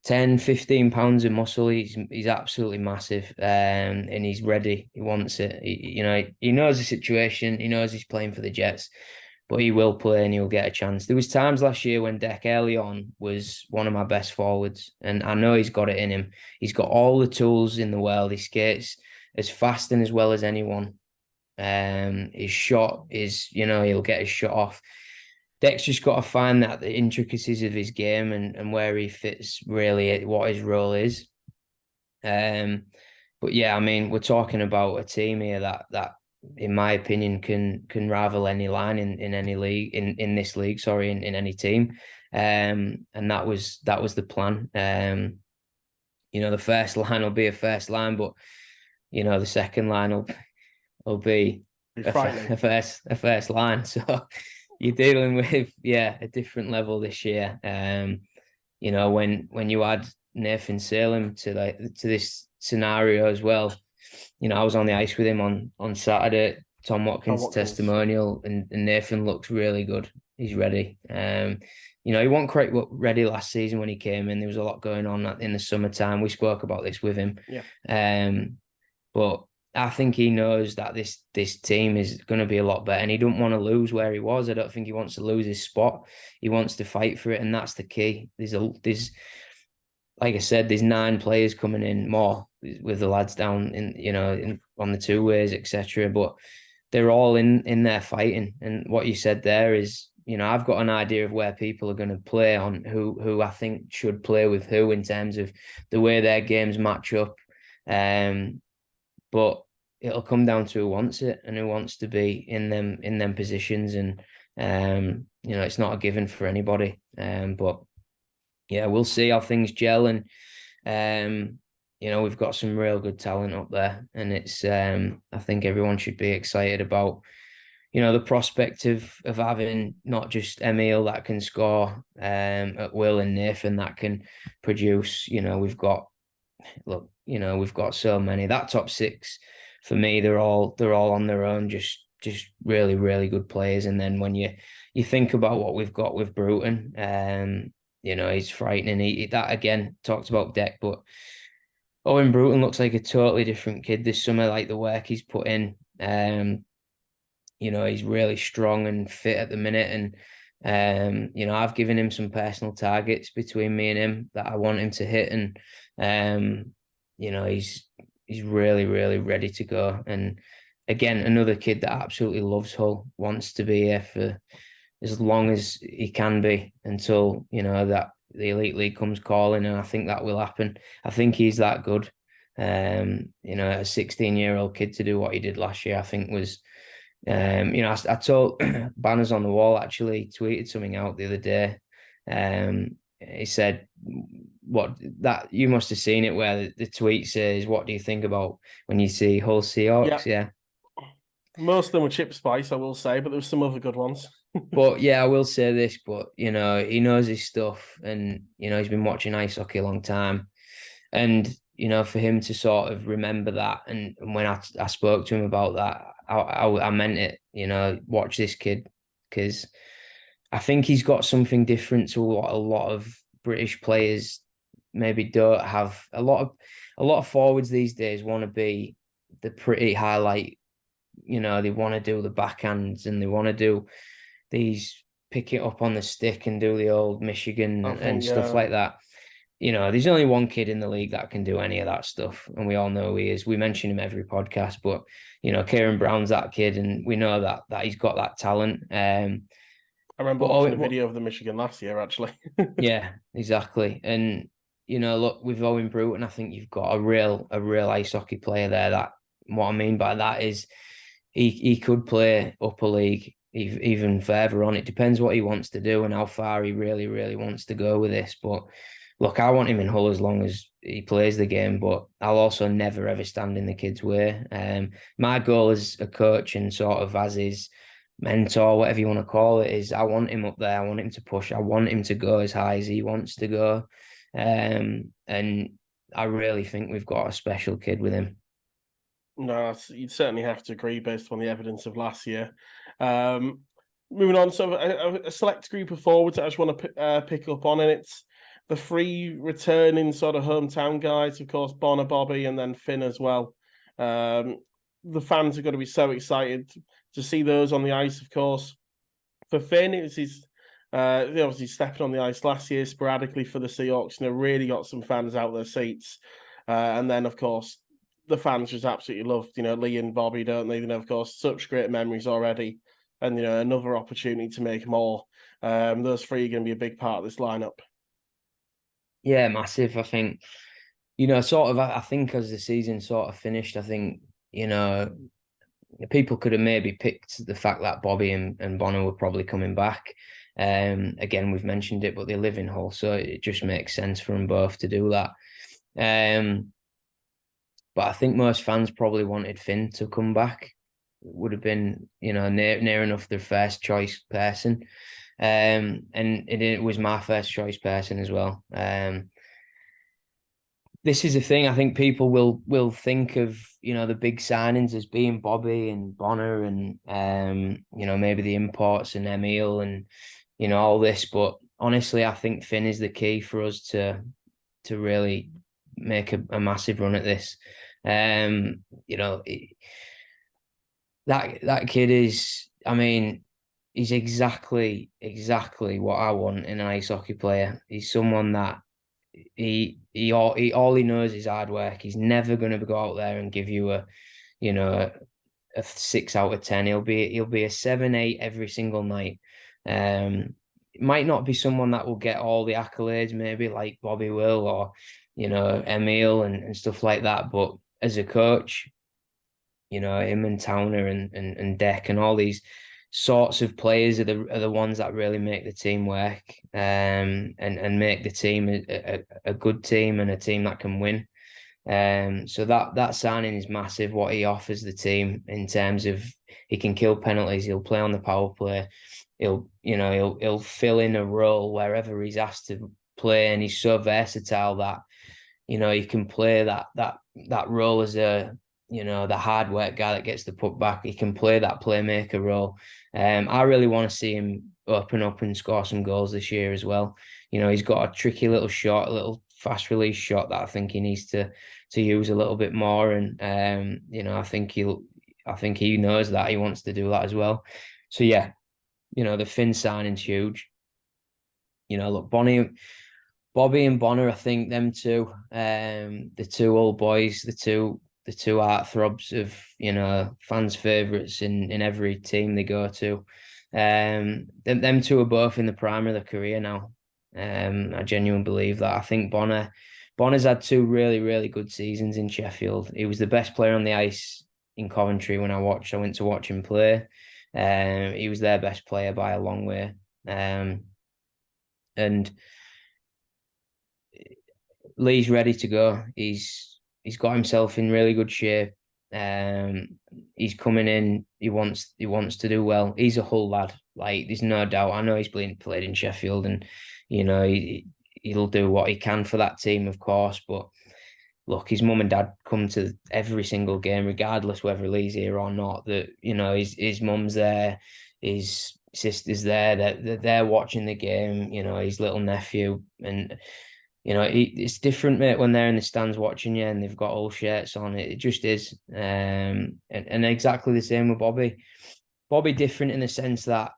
10, 15 pounds of muscle. He's absolutely massive, and he's ready. He wants it. He knows the situation. He knows he's playing for the Jets, but he will play and he'll get a chance. There was times last year when Deck early on was one of my best forwards, and I know he's got it in him. He's got all the tools in the world. He skates as fast and as well as anyone. His shot is, he'll get his shot off. Deck's just got to find that the intricacies of his game and where he fits really, what his role is. But yeah, I mean, we're talking about a team here that in my opinion can rival any line in any league, in this league, sorry, in any team. And that was the plan. The first line will be a first line, but the second line will be a first line. So you're dealing with a different level this year. When you add Nathan Salem to this scenario as well, I was on the ice with him on Saturday. Tom Watkins testimonial, and Nathan looks really good. He's ready. He wasn't quite ready last season when he came in. There was a lot going on in the summertime. We spoke about this with him.
Yeah.
But I think he knows that this team is going to be a lot better, and he don't want to lose where he was. I don't think he wants to lose his spot. He wants to fight for it, and that's the key. There's like I said, there's 9 players coming in more with the lads down on the two ways, etc. But they're all in there fighting. And what you said there is, I've got an idea of where people are going to play on, who I think should play with who in terms of the way their games match up. But it'll come down to who wants it and who wants to be in them positions. And it's not a given for anybody. But yeah, we'll see how things gel. And we've got some real good talent up there, and it's I think everyone should be excited about the prospect of having not just Emil that can score at will, and Nathan that can produce. We've got so many. That top six for me, they're all on their own, just really, really good players. And then when you think about what we've got with Bruton, he's frightening. He that again talked about Deck, but Owen Bruton looks like a totally different kid this summer. Like the work he's put in, he's really strong and fit at the minute. And I've given him some personal targets between me and him that I want him to hit, and he's really, really ready to go. And again, another kid that absolutely loves Hull, wants to be here as long as he can be until, that the Elite League comes calling, and I think that will happen. I think he's that good. A 16-year-old kid to do what he did last year, I think was, I told Banners on the Wall actually tweeted something out the other day. He said, "What that you must have seen it where the tweet says, what do you think about when you see Hull
Yeah,
Seahawks?" Yeah,
most of them were Chip Spice, I will say, but there were some other good ones.
but yeah, I will say this, but he knows his stuff, and he's been watching ice hockey a long time, and for him to sort of remember that, and when I spoke to him about that, I meant it. Watch this kid, because I think he's got something different to what a lot of British players maybe don't have. A lot of forwards these days want to be the pretty highlight. They want to do the backhands, and they want to do these pick it up on the stick and do the old Michigan
I
and
think,
stuff like that. There's only one kid in the league that can do any of that stuff, and we all know who he is. We mention him every podcast, but Kieran Brown's that kid, and we know that he's got that talent.
I remember
But
watching a video of the Michigan last year, actually.
yeah, exactly. And look, with Owen Bruton, I think you've got a real ice hockey player there. That what I mean by that is he could play upper league even further on. It depends what he wants to do and how far he really, really wants to go with this. But look, I want him in Hull as long as he plays the game, but I'll also never ever stand in the kid's way. My goal as a coach and sort of as his mentor, whatever you want to call it, is I want him up there. I want him to push. I want him to go as high as he wants to go. And I really think we've got a special kid with him.
No, you'd certainly have to agree based on the evidence of last year. Moving on, so a select group of forwards that I just want to pick up on, and it's the three returning sort of hometown guys, of course, Bonner, Bobby, and then Finn as well. The fans are going to be so excited to see those on the ice, of course. For Finn, it was his obviously stepping on the ice last year sporadically for the Seahawks, really got some fans out their seats. And then, of course, the fans just absolutely loved, Lee and Bobby, don't they? Of course, such great memories already. And, another opportunity to make more. Those three are going to be a big part of this lineup.
Yeah, massive. I think, I think as the season sort of finished, I think, people could have maybe picked the fact that Bobby and Bonner were probably coming back. Again, we've mentioned it, but they live in Hull, so it just makes sense for them both to do that. But I think most fans probably wanted Finn to come back. It would have been, near enough their first choice person. And it was my first choice person as well. This is the thing. I think people will think of, the big signings as being Bobby and Bonner and maybe the imports and Emil and all this. But honestly, I think Finn is the key for us to really make a massive run at this. That kid is, I mean, he's exactly what I want in an ice hockey player. He's someone that all he knows is hard work. He's never going to go out there and give you a 6 out of 10. He'll be a 7, 8 every single night. It might not be someone that will get all the accolades, maybe like Bobby will or Emil and stuff like that. But as a coach, him and Towner and Deck and all these sorts of players are the ones that really make the team work, and make the team a good team and a team that can win. So that signing is massive. What he offers the team in terms of he can kill penalties, he'll play on the power play, he'll fill in a role wherever he's asked to play, and he's so versatile that he can play that role as a the hard work guy that gets the puck back. He can play that playmaker role. I really want to see him open up and score some goals this year as well. He's got a tricky little shot, a little fast release shot that I think he needs to use a little bit more. And I think he knows that he wants to do that as well. So yeah, the Finn signing's huge. Look, Bobby and Bonner, I think them two, the two old boys, the two heartthrobs of fans' favourites in every team they go to. Them two are both in the prime of their career now. I genuinely believe that. I think Bonner's had two really, really good seasons in Sheffield. He was the best player on the ice in Coventry when I watched. I went to watch him play. He was their best player by a long way. And Lee's ready to go. He's got himself in really good shape. He's coming in. He wants to do well. He's a Hull lad. Like there's no doubt. I know he's played in Sheffield, and you know he'll do what he can for that team, of course. But look, his mum and dad come to every single game, regardless whether Lee's here or not. That you know his mum's there, his sister's there. They're watching the game. You know his little nephew and you know, it's different, mate, when they're in the stands watching you and they've got all shirts on. It just is. And exactly the same with Bobby. Bobby different in the sense that,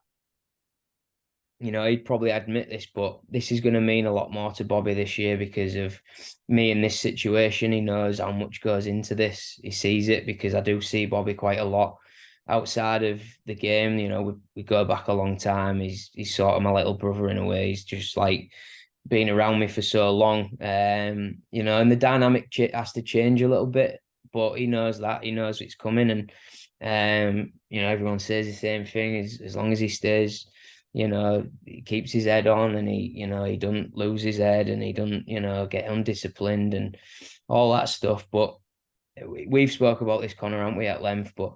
you know, he'd probably admit this, but this is going to mean a lot more to Bobby this year because of me in this situation. He knows how much goes into this. He sees it because I do see Bobby quite a lot outside of the game. You know, we go back a long time. He's sort of my little brother in a way. He's just like been around me for so long. You know, and the dynamic has to change a little bit, but he knows that. He knows it's coming. And you know, everyone says the same thing, as long as he stays, you know, he keeps his head on and you know, he doesn't lose his head and he doesn't, you know, get undisciplined and all that stuff. But we've spoke about this, Connor, haven't we, at length, but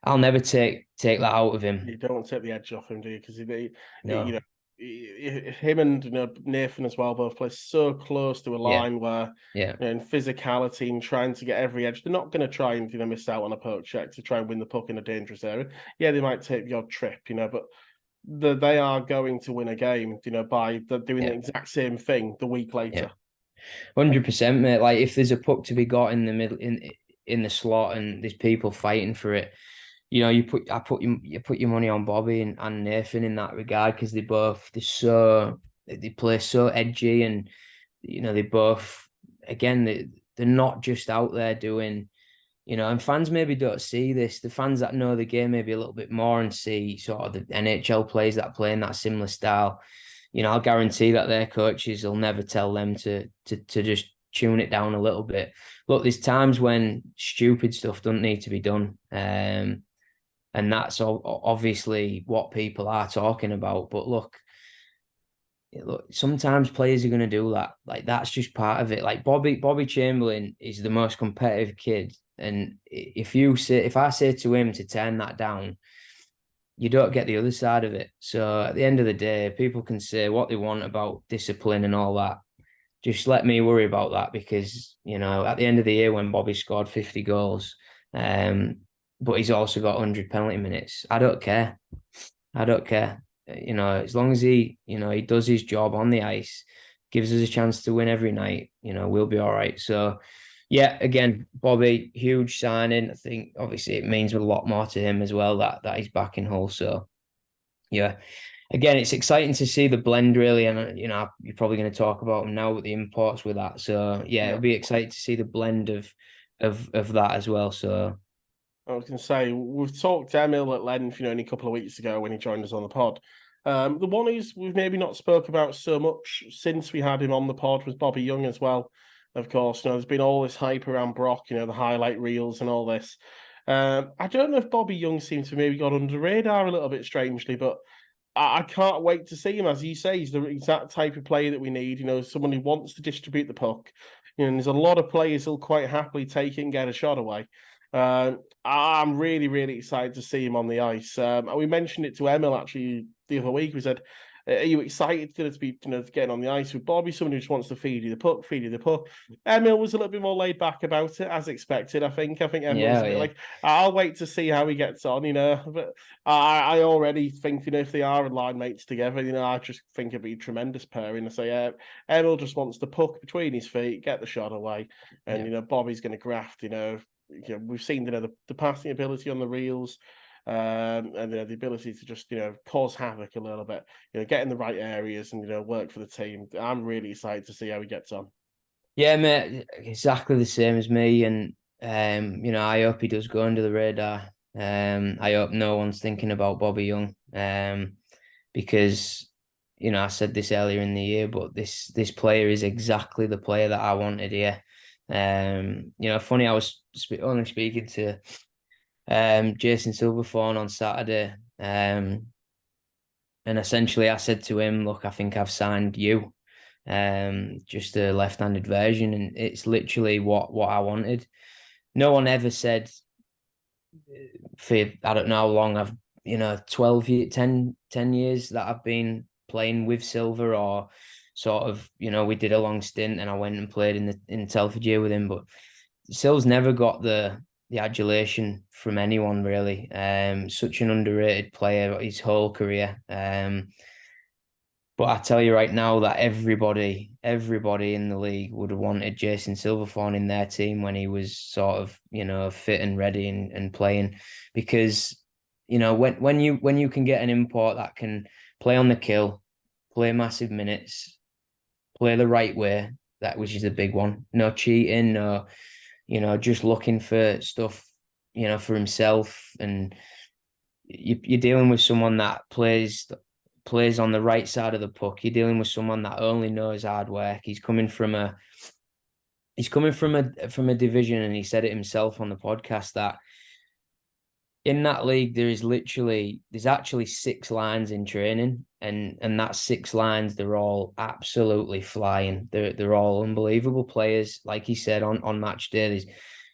I'll never take that out of him.
You don't want to take the edge off him, do you? Because you
No.
know, him and you know Nathan as well both play so close to a
Yeah.
line where
Yeah.
you know, in physicality and trying to get every edge, they're not going to try and you know miss out on a poke check to try and win the puck in a dangerous area. Yeah, they might take the odd trip, you know, but they are going to win a game, you know, by doing the
Yeah.
exact same thing the week
Yeah.
later.
100%, mate. Like if there's a puck to be got in the middle in the slot and there's people fighting for it, you know, you put your money on Bobby and Nathan in that regard because they play so edgy and you know they both again they're not just out there doing you know and fans maybe don't see this. The fans that know the game maybe a little bit more and see sort of the NHL players that play in that similar style. You know, I'll guarantee that their coaches will never tell them to just tune it down a little bit. Look, there's times when stupid stuff doesn't need to be done. And that's obviously what people are talking about. But look, sometimes players are going to do that. Like that's just part of it. Like Bobby Chamberlain is the most competitive kid, and if I say to him to turn that down, you don't get the other side of it. So at the end of the day, people can say what they want about discipline and all that. Just let me worry about that because you know at the end of the year when Bobby scored 50 goals, but he's also got 100 penalty minutes. I don't care. I don't care. You know, as long as he does his job on the ice, gives us a chance to win every night, you know, we'll be all right. So, yeah, again, Bobby, huge signing. I think obviously it means a lot more to him as well that he's back in Hull. So, yeah, again, it's exciting to see the blend really, and you know, you're probably going to talk about him now with the imports with that. So, yeah,
Yeah.
it'll be exciting to see the blend of that as well. So,
I was going to say, we've talked to Emil at length, you know, only a couple of weeks ago when he joined us on the pod. The one is we've maybe not spoke about so much since we had him on the pod was Bobby Young as well. Of course, you know, there's been all this hype around Brock, you know, the highlight reels and all this. I don't know if Bobby Young seems to maybe got under the radar a little bit strangely, but I can't wait to see him. As you say, he's the exact type of player that we need. You know, someone who wants to distribute the puck. You know, and there's a lot of players who'll quite happily take it and get a shot away. I'm really, really excited to see him on the ice. We mentioned it to Emil actually the other week. We said, "Are you excited to be, you know, getting on the ice with Bobby? Someone who just wants to feed you the puck, feed you the puck." Emil was a little bit more laid back about it, as expected. I think. Emil was
yeah,
a bit
yeah,
like, "I'll wait to see how he gets on," you know. But I already think, you know, if they are line mates together, you know, I just think it'd be a tremendous pairing. I say, Emil just wants the puck between his feet, get the shot away, and
yeah.
you know, Bobby's going to graft. You know, we've seen you know the passing ability on the reels, and you know, the ability to just you know cause havoc a little bit. You know, get in the right areas and you know work for the team. I'm really excited to see how he gets on.
Yeah, mate, exactly the same as me. And you know, I hope he does go under the radar. I hope no one's thinking about Bobby Young, because I said this earlier in the year, but this player is exactly the player that I wanted here. Funny, I was only speaking to Jason Silverthorne on Saturday, and essentially I said to him, "Look, I think I've signed you." Just a left-handed version, and it's literally what I wanted. No one ever said, for I don't know how long I've 12 years, 10 years that I've been playing with Silver, or sort of we did a long stint and I went and played in Telford year with him, but Sil's never got the adulation from anyone really. Such an underrated player his whole career. But I tell you right now that everybody in the league would have wanted Jason Silverthorne in their team when he was sort of, fit and ready and playing, because, when you can get an import that can play on the kill, play massive minutes, play the right way, which is a big one. No cheating, no, just looking for stuff, for himself, and you're dealing with someone that plays on the right side of the puck. You're dealing with someone that only knows hard work. He's coming from a division, and he said it himself on the podcast that in that league there's actually 6 lines in training, and that 6 lines, they're all absolutely flying. They're all unbelievable players. Like he said on match day,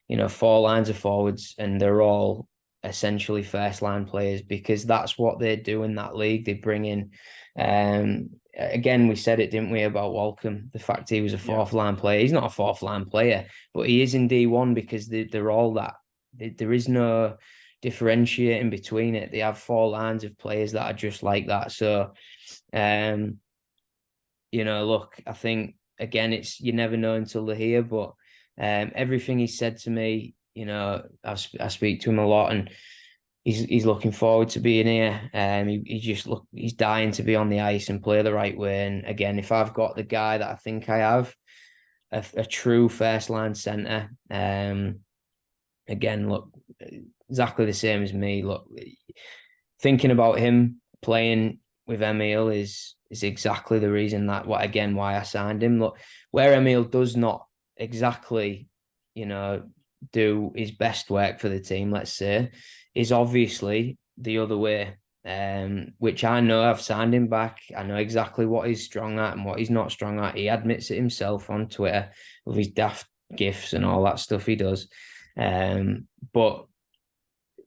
there's 4 lines of forwards, and they're all essentially first line players, because that's what they do in that league. They bring in, again, we said it, didn't we, about Walcombe, the fact he was a fourth line player. He's not a fourth line player, but he is in D1 because they're all that. There is no differentiating between it. They have 4 lines of players that are just like that. So, look, I think again, you never know until they're here, but everything he said to me, I speak to him a lot, and he's looking forward to being here. He's dying to be on the ice and play the right way. And again, if I've got the guy that I think I have, a true first line centre, again, look, exactly the same as me. Look, thinking about him playing with Emile is exactly the reason why I signed him. Look, where Emile does not exactly, do his best work for the team, let's say, is obviously the other way, which I know. I've signed him back. I know exactly what he's strong at and what he's not strong at. He admits it himself on Twitter with his daft gifs and all that stuff he does. But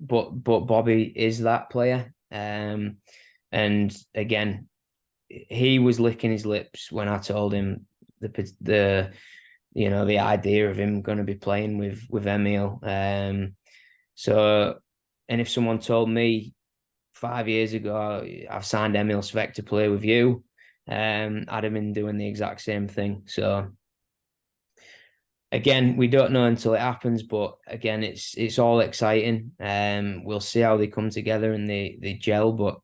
Bobby is that player. And again, he was licking his lips when I told him the idea of him going to be playing with Emile. So, and if someone told me 5 years ago I've signed Emile Svek to play with you, I'd have been doing the exact same thing. So again, we don't know until it happens, but again, it's all exciting. We'll see how they come together and they gel, but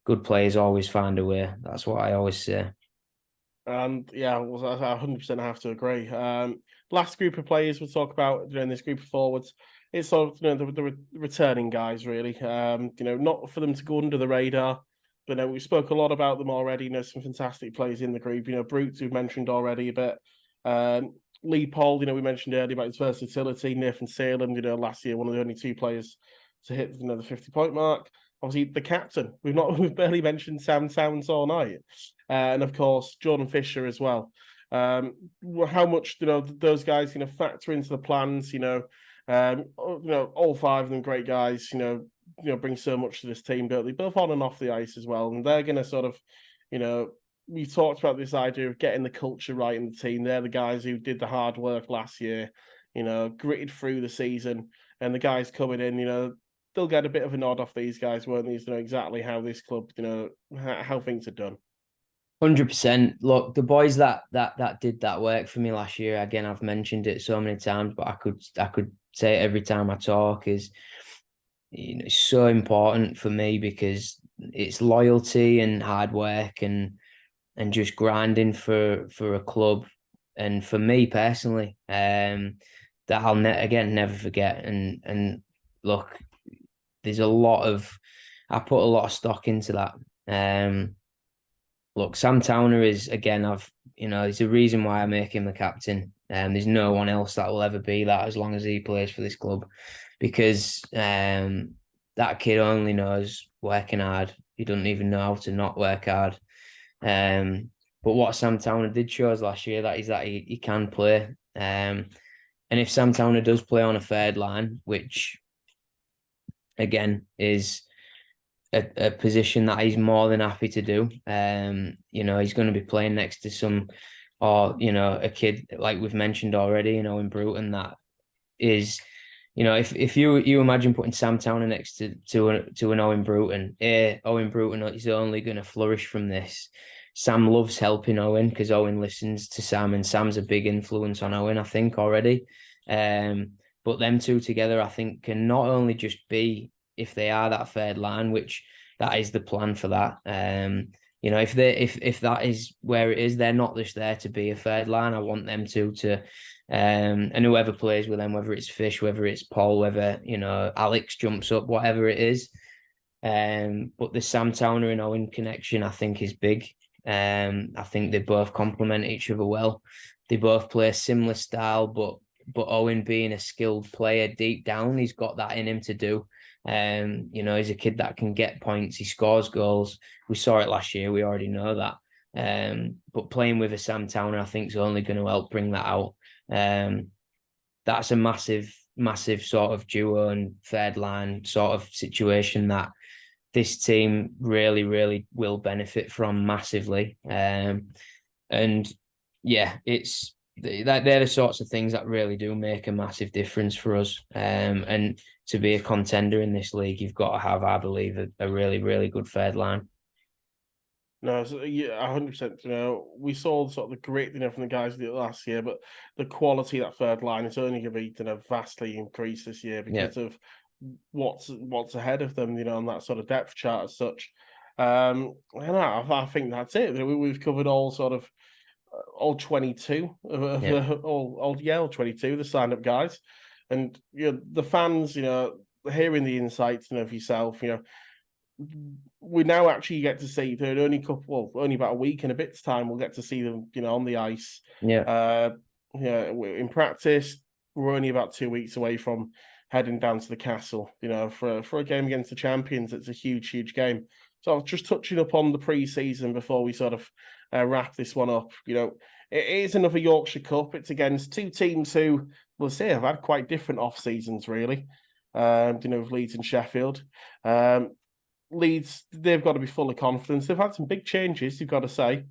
good players always find a way. That's what I always say.
And yeah, I 100% have to agree. Last group of players we'll talk about during this group of forwards, it's sort of the returning guys really. Not for them to go under the radar, but we spoke a lot about them already. Some fantastic players in the group. Brutes we've mentioned already a bit. Lee Paul, we mentioned earlier about his versatility. Nathan Salem, last year one of the only 2 players to hit the 50-point mark. Obviously, the captain. We've barely mentioned Sam Towns all night, and of course Jordan Fisher as well. How much those guys factor into the plans? All 5 of them great guys. Bring so much to this team, don't they? Both on and off the ice as well, and they're going to sort of, we talked about this idea of getting the culture right in the team. They're the guys who did the hard work last year, gritted through the season, and the guys coming in, they'll get a bit of a nod off these guys, won't they? To know exactly how this club, how things are done.
100%. Look, the boys that did that work for me last year. Again, I've mentioned it so many times, but I could say it every time I talk. Is it's so important for me because it's loyalty and hard work and just grinding for a club, and for me personally, that I'll never forget. And look, there's a lot of, I put a lot of stock into that. Look, Sam Towner is, again, there's a reason why I make him the captain. There's no one else that will ever be that as long as he plays for this club, because that kid only knows working hard. He doesn't even know how to not work hard. But what Sam Towner did show us last year is that he can play. And if Sam Towner does play on a third line, which again is a position that he's more than happy to do. He's going to be playing next to a kid like we've mentioned already, in Bruton, that is, if you imagine putting Sam Towner next to an Owen Bruton, Owen Bruton is only going to flourish from this. Sam loves helping Owen because Owen listens to Sam, and Sam's a big influence on Owen, I think, already. But them two together, I think, can not only just be, if they are that third line, which that is the plan for that. If that is where it is, they're not just there to be a third line. I want them to and whoever plays with them, whether it's Fish, whether it's Paul, whether Alex jumps up, whatever it is. But the Sam Towner and Owen connection, I think, is big. I think they both complement each other well. They both play a similar style, but Owen, being a skilled player deep down, he's got that in him to do. He's a kid that can get points. He scores goals. We saw it last year. We already know that. But playing with a Sam Towner, I think, is only going to help bring that out. That's a massive, massive sort of duo and third line sort of situation that this team really, really will benefit from massively. And yeah, they're the sorts of things that really do make a massive difference for us. And to be a contender in this league, you've got to have, I believe, a really, really good third line.
No, yeah, 100%. We saw sort of the grit, from the guys last year, but the quality of that third line is only going to be, vastly increased this year because of what's ahead of them, on that sort of depth chart as such. I think that's it. We've covered all sort of all 22 all 22 the signed up guys, and the fans, hearing the insights of yourself, we now actually get to see only about a week and a bit's time we'll get to see them on the ice. In practice we're only about 2 weeks away from heading down to the Castle, for a game against the champions. It's a huge game. So I was just touching up on the pre-season before we sort of wrap this one up. It is another Yorkshire Cup. It's against two teams who, we'll say, have had quite different off seasons, really. With Leeds and Sheffield. Leeds, they've got to be full of confidence. They've had some big changes, you've got to say.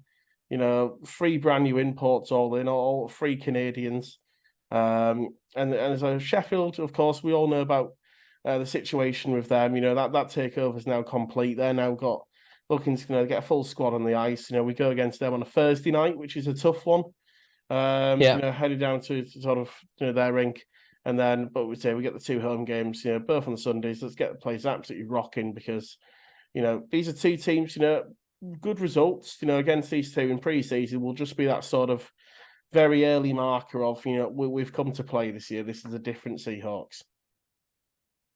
3 brand new imports all 3 Canadians. And so Sheffield, of course, we all know about the situation with them. That takeover is now complete. They're now looking to get a full squad on the ice. We go against them on a Thursday night, which is a tough one. Headed down to sort of their rink, and then we get the 2 home games. Both on the Sundays. Let's get the place absolutely rocking because these are 2 teams. Good results. Against these 2 in pre-season will just be that sort of very early marker of we've come to play this year. This is a different Seahawks.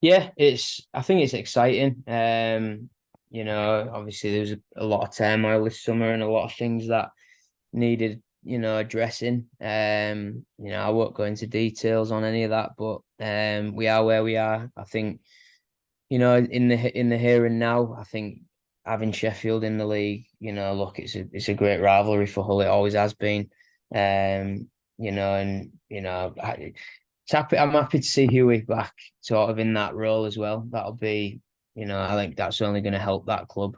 Yeah, I think it's exciting. Obviously there was a lot of turmoil this summer and a lot of things that needed, addressing. I won't go into details on any of that, but we are where we are. I think, in the here and now, I think having Sheffield in the league, look, it's a great rivalry for Hull. It always has been. I'm happy to see Huey back sort of in that role as well. That'll be, I think that's only going to help that club.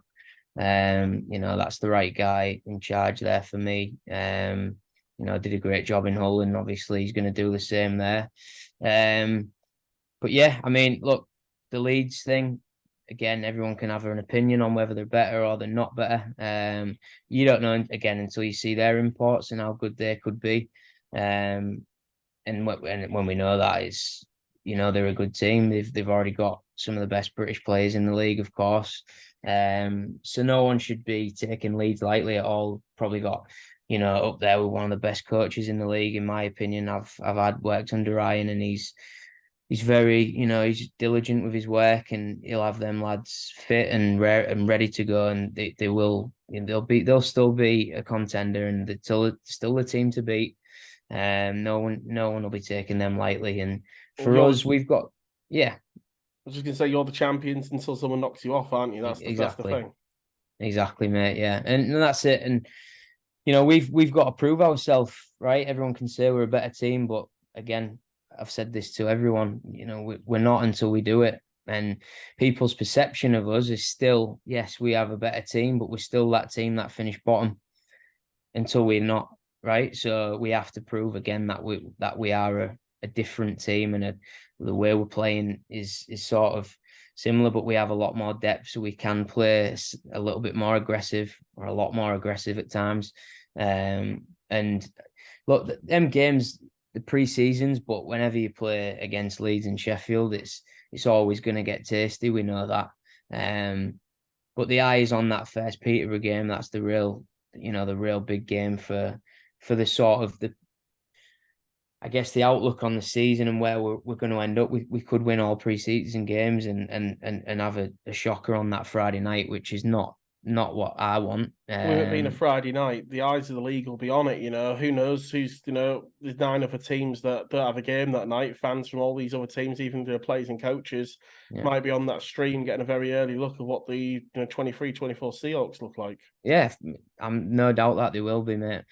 That's the right guy in charge there for me. Did a great job in Hull, and obviously he's going to do the same there. But yeah, I mean, look, the Leeds thing, again, everyone can have an opinion on whether they're better or they're not better. You don't know, again, until you see their imports and how good they could be. And when we know that, they're a good team. They've already got some of the best British players in the league, of course. So no one should be taking Leeds lightly at all. Probably got, up there with one of the best coaches in the league, in my opinion. I've had worked under Ryan, and he's he's very, he's diligent with his work, and he'll have them lads fit and rare and ready to go, and they will, they'll still be a contender, and they're still the team to beat. No one will be taking them lightly, and
Well,
for us, we've got, yeah,
I was just gonna say you're the champions until someone knocks you off, aren't you? That's the
exactly,
thing.
exactly, mate, yeah, and that's it, and we've got to prove ourselves, right? Everyone can say we're a better team, but again, I've said this to everyone, we're not until we do it. And people's perception of us is still, yes, we have a better team, but we're still that team that finished bottom until we're not, right? So we have to prove again that we are a different team, and the way we're playing is sort of similar, but we have a lot more depth, so we can play a little bit more aggressive, or a lot more aggressive at times. And look, them games, the pre-seasons, but whenever you play against Leeds and Sheffield, it's always going to get tasty. We know that. But the eye is on that first Peterborough game. That's the real big game for the sort of I guess the outlook on the season and where we're going to end up. We could win all pre-season games and have a shocker on that Friday night, which is not what I want.
With it being a Friday night, the eyes of the league will be on it. Who knows who's, there's 9 other teams that don't have a game that night. Fans from all these other teams, even the players and coaches,
Yeah.
might be on that stream getting a very early look of what the 23-24 Seahawks look like.
Yeah, I'm no doubt that they will be, mate.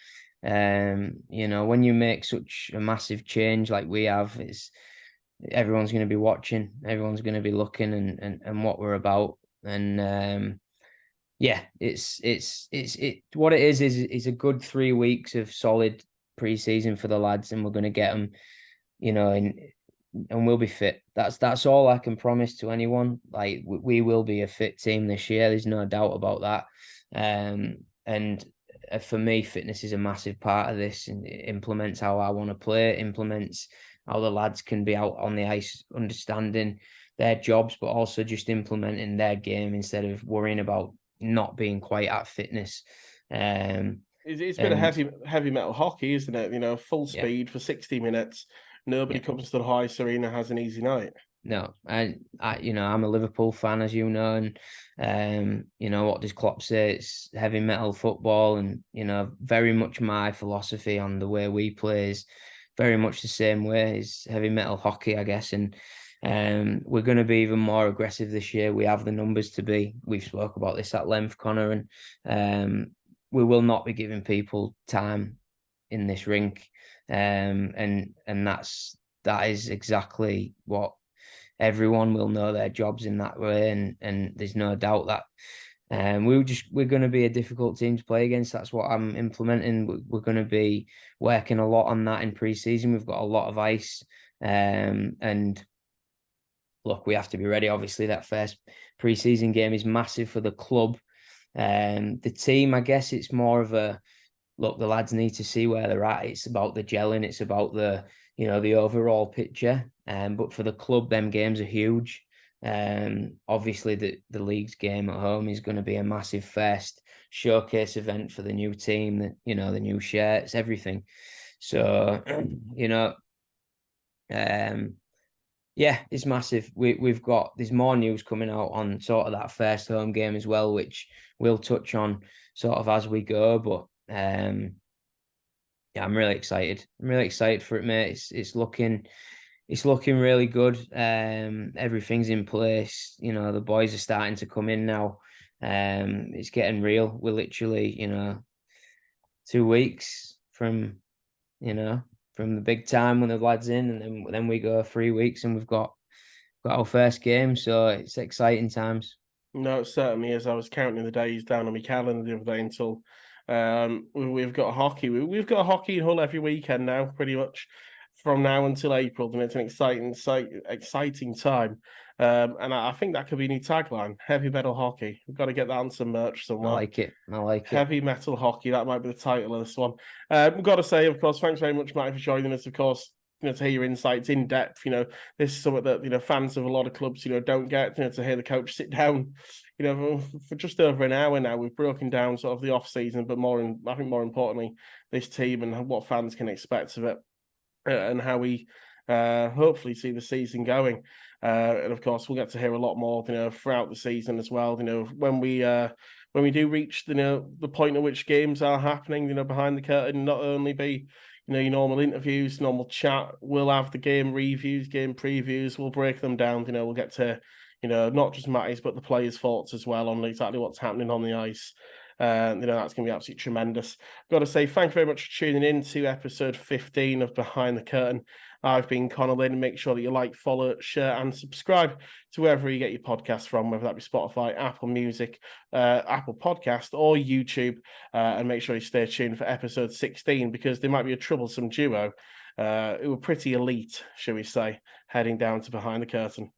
When you make such a massive change like we have, everyone's going to be watching, everyone's going to be looking and what we're about. And yeah, it's what it is a good 3 weeks of solid pre-season for the lads, and we're going to get them, and we'll be fit. That's all I can promise to anyone. Like we will be a fit team this year. There's no doubt about that. And for me, fitness is a massive part of this, and it implements how I want to play. It implements how the lads can be out on the ice, understanding their jobs, but also just implementing their game instead of worrying about not being quite at fitness.
It's been a
And
heavy metal hockey, isn't it? Full
yeah,
speed for 60 minutes. Nobody
yeah.
comes to the Ice Arena has an easy night.
No, and I'm a Liverpool fan, as you know, and what does Klopp say? It's heavy metal football, and very much my philosophy on the way we play is very much the same way. Is heavy metal hockey, I guess, and we're going to be even more aggressive this year. We have the numbers to be. We've spoke about this at length, Connor, and we will not be giving people time in this rink, and that is exactly what everyone will know their jobs in that way, and there's no doubt that we're going to be a difficult team to play against. That's what I'm implementing. We're going to be working a lot on that in pre-season. We've got a lot of ice, and look, we have to be ready. Obviously, that first pre-season game is massive for the club. The team, I guess, it's more of a look. The lads need to see where they're at. It's about the gelling. It's about the overall picture. But for the club, them games are huge. Obviously, the league's game at home is going to be a massive first showcase event for the new team. The new shirts, everything. So, um, yeah, it's massive. There's more news coming out on sort of that first home game as well, which we'll touch on sort of as we go. But yeah, I'm really excited. I'm really excited for it, mate. It's looking really good. Everything's in place. The boys are starting to come in now. It's getting real. We're literally, 2 weeks from the big time when the lads in, and then we go 3 weeks and we've got our first game. So it's exciting times.
No, it certainly is. I was counting the days down on my calendar the other day until we've got hockey. We've got hockey in Hull every weekend now, pretty much from now until April, and it's an exciting time. And I think that could be a new tagline: heavy metal hockey. We've got to get that on some merch
I
somewhere.
like it. I like it.
Heavy metal hockey. That might be the title of this one. We've got to say, of course, thanks very much, Matty, for joining us. Of course, to hear your insights in depth. This is something that fans of a lot of clubs, don't get. To hear the coach sit down, for just over an hour now. We've broken down sort of the off season, but I think more importantly, this team and what fans can expect of it, and how we hopefully see the season going. And of course, we'll get to hear a lot more, throughout the season as well. When we do reach, the point at which games are happening, behind the curtain, not only be, your normal interviews, normal chat. We'll have the game reviews, game previews. We'll break them down. We'll get to, not just Matty's, but the players' thoughts as well on exactly what's happening on the ice. That's going to be absolutely tremendous. I've got to say, thank you very much for tuning in to episode 15 of Behind the Curtain. I've been Connor Lynn. Make sure that you like, follow, share, and subscribe to wherever you get your podcasts from, whether that be Spotify, Apple Music, Apple Podcast, or YouTube. And make sure you stay tuned for episode 16, because there might be a troublesome duo who are pretty elite, shall we say, heading down to Behind the Curtain.